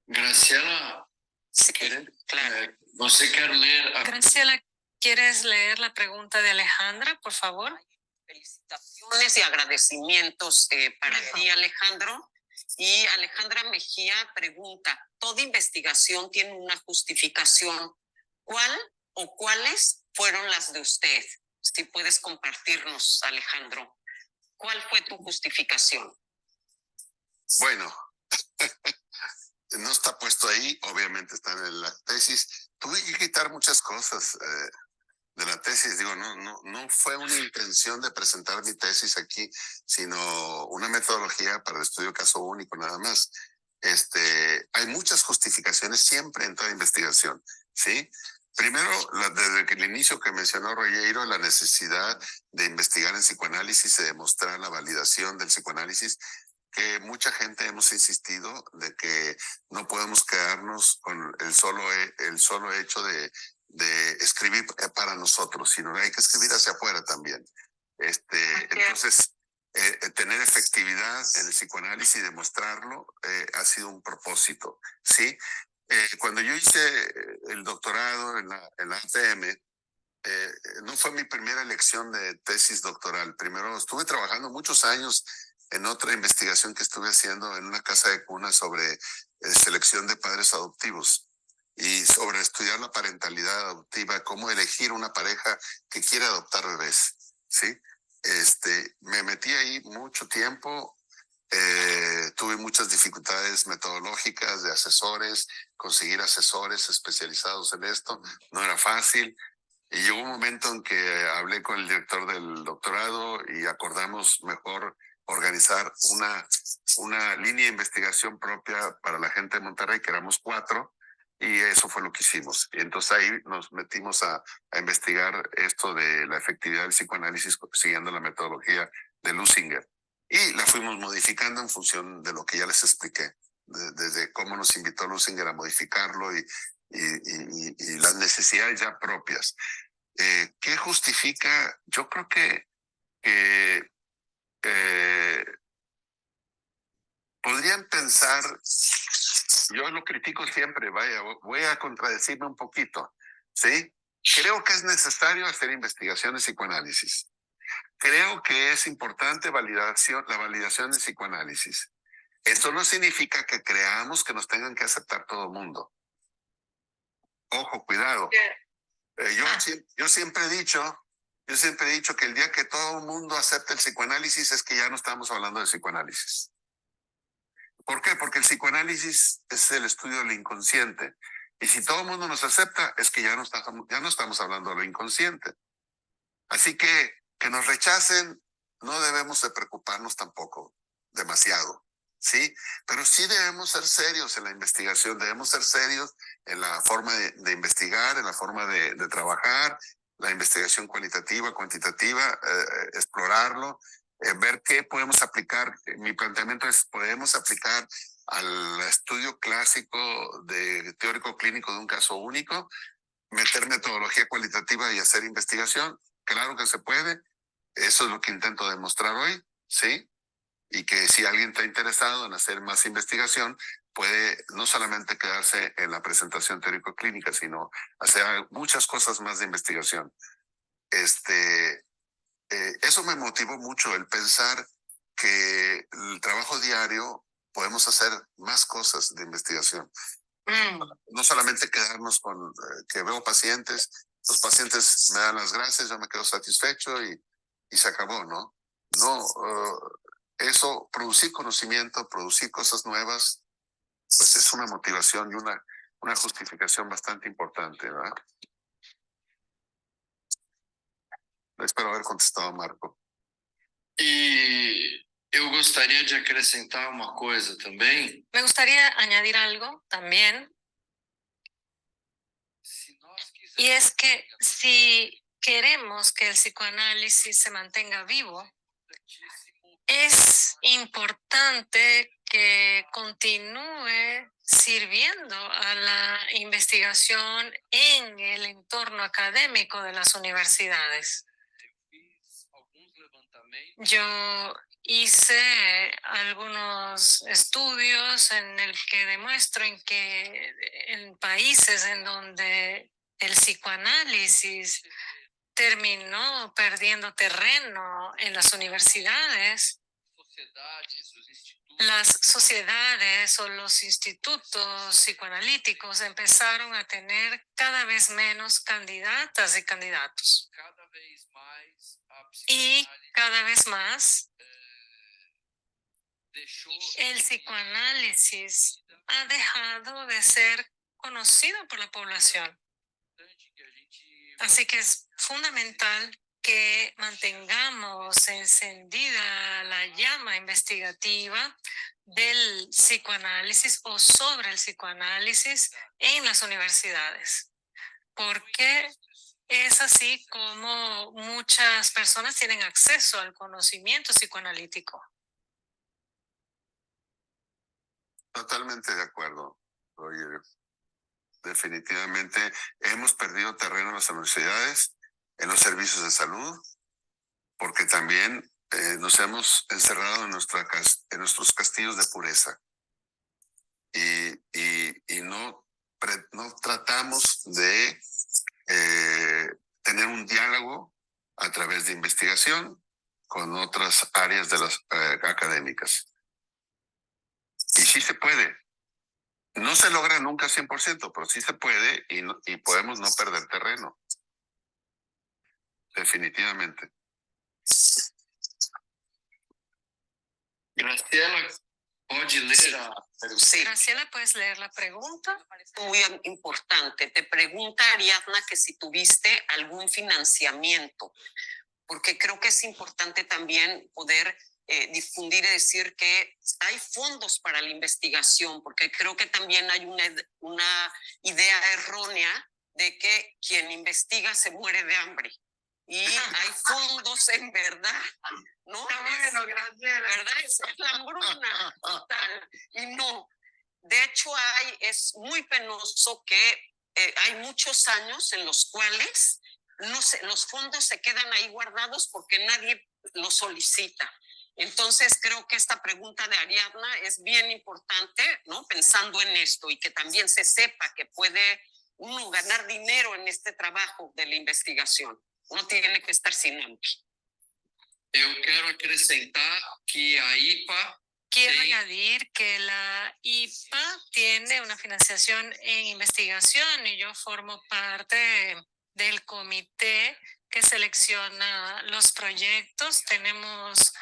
Graciela, Sí, ¿quieres? claro. ¿Você quer leer? Graciela, ¿quieres leer la pregunta de Alejandra, por favor? Felicitaciones y agradecimientos para ti, Alejandro. Y Alejandra Mejía pregunta, ¿toda investigación tiene una justificación? ¿Cuál o cuáles fueron las de usted? Si puedes compartirnos, Alejandro, ¿cuál fue tu justificación? Bueno, no está puesto ahí, obviamente está en la tesis. Tuve que quitar muchas cosas de la tesis. Digo, no fue una intención de presentar mi tesis aquí, sino una metodología para el estudio caso único nada más. Hay muchas justificaciones siempre en toda investigación, ¿sí? Primero, desde el inicio que mencionó Rogero, la necesidad de investigar en psicoanálisis y demostrar la validación del psicoanálisis, que mucha gente hemos insistido de que no podemos quedarnos con el solo hecho de escribir para nosotros, sino que hay que escribir hacia afuera también. Entonces, tener efectividad en el psicoanálisis y demostrarlo ha sido un propósito, ¿sí? Cuando yo hice el doctorado en la ATM, no fue mi primera elección de tesis doctoral. Primero estuve trabajando muchos años en otra investigación que estuve haciendo en una casa de cuna sobre selección de padres adoptivos y sobre estudiar la parentalidad adoptiva, cómo elegir una pareja que quiere adoptar bebés, ¿sí? Me metí ahí mucho tiempo, tuve muchas dificultades metodológicas de asesores, conseguir asesores especializados en esto, no era fácil. Y llegó un momento en que hablé con el director del doctorado y acordamos mejor organizar una línea de investigación propia para la gente de Monterrey, que éramos 4, y eso fue lo que hicimos. Y entonces ahí nos metimos a investigar esto de la efectividad del psicoanálisis siguiendo la metodología de Lusinger. Y la fuimos modificando en función de lo que ya les expliqué, desde cómo nos invitó Lusinger a modificarlo y las necesidades ya propias. ¿Qué justifica? Yo creo que podrían pensar, yo lo critico siempre, vaya, voy a contradecirme un poquito, ¿sí? Creo que es necesario hacer investigación de psicoanálisis. Creo que es importante la validación de psicoanálisis. Esto no significa que creamos que nos tengan que aceptar todo el mundo. Ojo, cuidado. Yo siempre he dicho Yo siempre he dicho que el día que todo el mundo acepte el psicoanálisis es que ya no estamos hablando de psicoanálisis. ¿Por qué? Porque el psicoanálisis es el estudio del inconsciente. Y si todo el mundo nos acepta, es que ya no estamos hablando de lo inconsciente. Así que nos rechacen, no debemos de preocuparnos tampoco demasiado, ¿sí? Pero sí debemos ser serios en la investigación, debemos ser serios en la forma de investigar, en la forma de trabajar, la investigación cualitativa, cuantitativa, explorarlo, ver qué podemos aplicar. Mi planteamiento es, podemos aplicar al estudio clásico de teórico clínico de un caso único, meter metodología cualitativa y hacer investigación. Claro que se puede. Eso es lo que intento demostrar hoy, ¿sí? Y que si alguien está interesado en hacer más investigación, puede no solamente quedarse en la presentación teórico-clínica, sino hacer muchas cosas más de investigación. Eso me motivó mucho, el pensar que el trabajo diario podemos hacer más cosas de investigación. No solamente quedarnos con que veo pacientes, los pacientes me dan las gracias, yo me quedo satisfecho y se acabó, ¿no? No, eso, producir conocimiento, producir cosas nuevas, pues es una motivación y una justificación bastante importante, ¿verdad? Espero haber contestado, Marco. E eu gostaria de acrescentar uma coisa também. Me gustaría añadir algo también, y es que si queremos que el psicoanálisis se mantenga vivo, es importante que continúe sirviendo a la investigación en el entorno académico de las universidades. Yo hice algunos estudios en el que demuestro en que en países en donde el psicoanálisis terminó perdiendo terreno en las universidades, las sociedades o los institutos psicoanalíticos empezaron a tener cada vez menos candidatas y candidatos. Y cada vez más el psicoanálisis ha dejado de ser conocido por la población. Así que es fundamental que mantengamos encendida la llama investigativa del psicoanálisis o sobre el psicoanálisis en las universidades, porque es así como muchas personas tienen acceso al conocimiento psicoanalítico. Totalmente de acuerdo, Roger. Definitivamente hemos perdido terreno en las universidades, en los servicios de salud, porque también nos hemos encerrado en nuestros castillos de pureza y no tratamos de tener un diálogo a través de investigación con otras áreas de las académicas. Y sí se puede. No se logra nunca 100%, pero sí se puede y podemos no perder terreno. Definitivamente. Graciela, pode ler a pergunta? Sí, Graciela, ¿puedes leer la pregunta? muy importante. Te pregunta Ariadna que si tuviste algún financiamiento, porque creo que es importante también poder difundir y decir que hay fondos para la investigación, porque creo que también hay una idea errónea de que quien investiga se muere de hambre. Y hay fondos en verdad, ¿no? Bueno, Graciela. ¿Verdad? Es la hambruna total. Y no. De hecho, es muy penoso que hay muchos años en los cuales los fondos se quedan ahí guardados porque nadie los solicita. Entonces, creo que esta pregunta de Ariadna es bien importante, ¿no? Pensando en esto y que también se sepa que puede uno ganar dinero en este trabajo de la investigación. No tiene que estar sin hambre. Eu quero acrescentar que a IPA Quiero Sí. añadir que la IPA tiene una financiación en investigación y yo formo parte del comité que selecciona los proyectos. Tenemos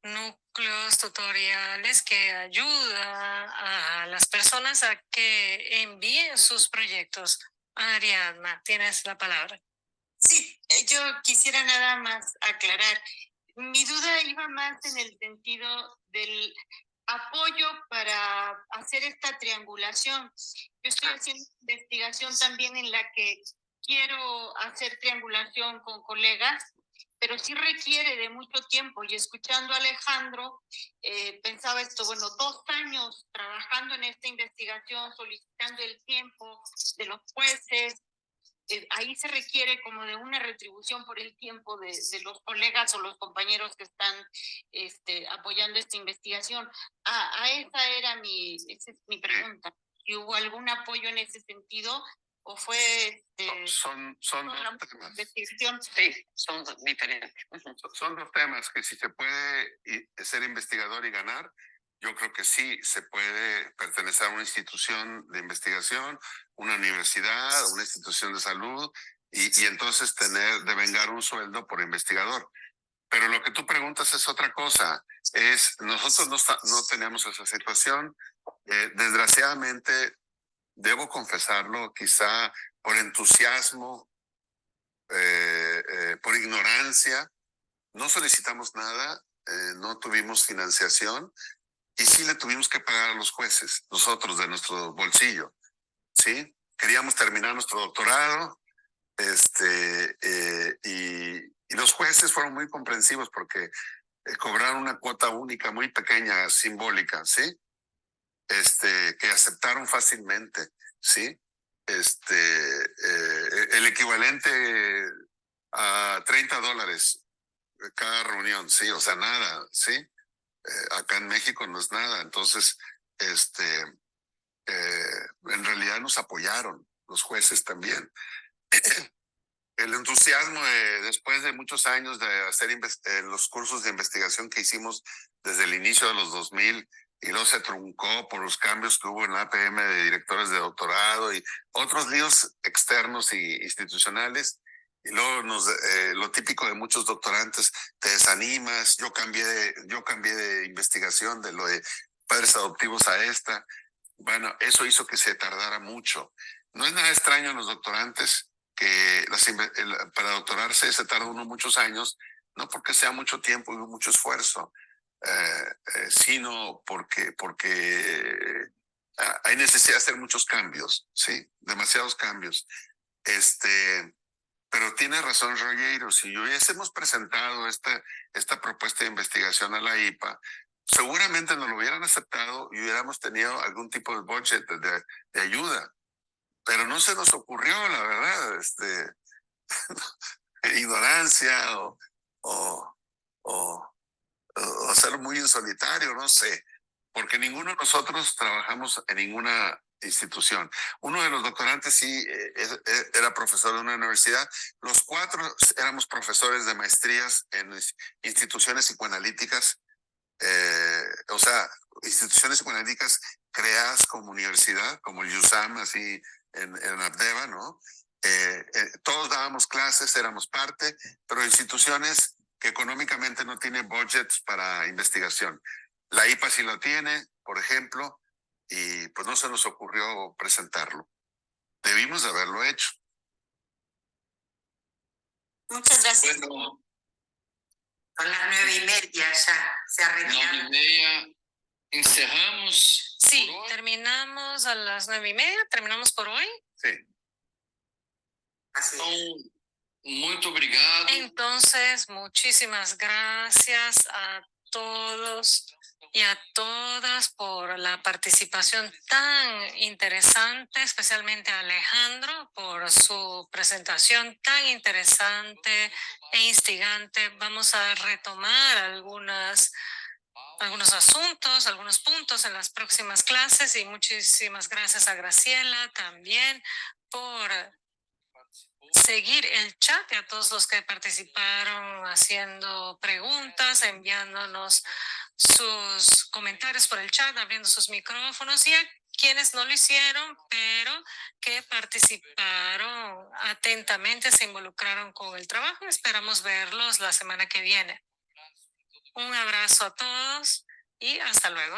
núcleos tutoriales que ayudan a las personas a que envíen sus proyectos. Ariadna, tienes la palabra. Sí, yo quisiera nada más aclarar. Mi duda iba más en el sentido del apoyo para hacer esta triangulación. Yo estoy haciendo investigación también en la que quiero hacer triangulación con colegas, pero sí requiere de mucho tiempo. Y escuchando a Alejandro, pensaba esto, bueno, 2 años trabajando en esta investigación, solicitando el tiempo de los jueces, ahí se requiere como de una retribución por el tiempo de los colegas o los compañeros que están apoyando esta investigación. Esa es mi pregunta. ¿Y hubo algún apoyo en ese sentido o fue son dos temas. Investigación? Sí, son diferentes. Son dos temas que si se puede ser investigador y ganar, yo creo que sí se puede pertenecer a una institución de investigación, una universidad, una institución de salud y entonces devengar un sueldo por investigador. Pero lo que tú preguntas es otra cosa. Nosotros no teníamos esa situación. Desgraciadamente, debo confesarlo, quizá por entusiasmo, por ignorancia, no solicitamos nada, no tuvimos financiación y sí le tuvimos que pagar a los jueces, nosotros de nuestro bolsillo, ¿sí? Queríamos terminar nuestro doctorado, y los jueces fueron muy comprensivos porque cobraron una cuota única muy pequeña, simbólica, ¿sí? Que aceptaron fácilmente, ¿sí? El equivalente a $30 cada reunión, sí, o sea, nada, ¿sí? Acá en México no es nada, entonces, en realidad nos apoyaron, los jueces también. El entusiasmo después de muchos años de hacer los cursos de investigación que hicimos desde el inicio de los 2000 y luego se truncó por los cambios que hubo en la APM de directores de doctorado y otros líos externos y institucionales. Y luego lo típico de muchos doctorantes, te desanimas. Yo cambié de investigación de lo de padres adoptivos a esta. Bueno, eso hizo que se tardara mucho. No es nada extraño en los doctorantes que para doctorarse se tarda uno muchos años, no porque sea mucho tiempo y mucho esfuerzo, sino porque hay necesidad de hacer muchos cambios, sí, demasiados cambios. Pero tiene razón Rogero, si hubiésemos presentado esta propuesta de investigación a la IPA, seguramente nos lo hubieran aceptado y hubiéramos tenido algún tipo de budget de ayuda. Pero no se nos ocurrió, la verdad, ignorancia o ser muy en solitario, no sé, porque ninguno de nosotros trabajamos en ninguna institución. Uno de los doctorantes sí era profesor de una universidad, los 4 éramos profesores de maestrías en instituciones psicoanalíticas, o sea, instituciones psicoanalíticas creadas como universidad, como el USAM, así en Abdeva, ¿no? Todos dábamos clases, éramos parte, pero instituciones que económicamente no tienen budgets para investigación. La IPA sí lo tiene, por ejemplo, y pues no se nos ocurrió presentarlo. Debimos de haberlo hecho. Muchas gracias. Bueno, Son las 9:30 ya, se ha retirado. 9:30, encerramos. Sí, por hoy. terminamos a las 9:30, terminamos por hoy. Sí. Así es. Então, muito obrigado. Entonces, muchísimas gracias a todos y a todas por la participación tan interesante, especialmente a Alejandro por su presentación tan interesante e instigante. Vamos a retomar algunos asuntos, algunos puntos en las próximas clases y muchísimas gracias a Graciela también por seguir el chat y a todos los que participaron haciendo preguntas, enviándonos sus comentarios por el chat, abriendo sus micrófonos y a quienes no lo hicieron, pero que participaron atentamente, se involucraron con el trabajo. Esperamos verlos la semana que viene. Un abrazo a todos y hasta luego.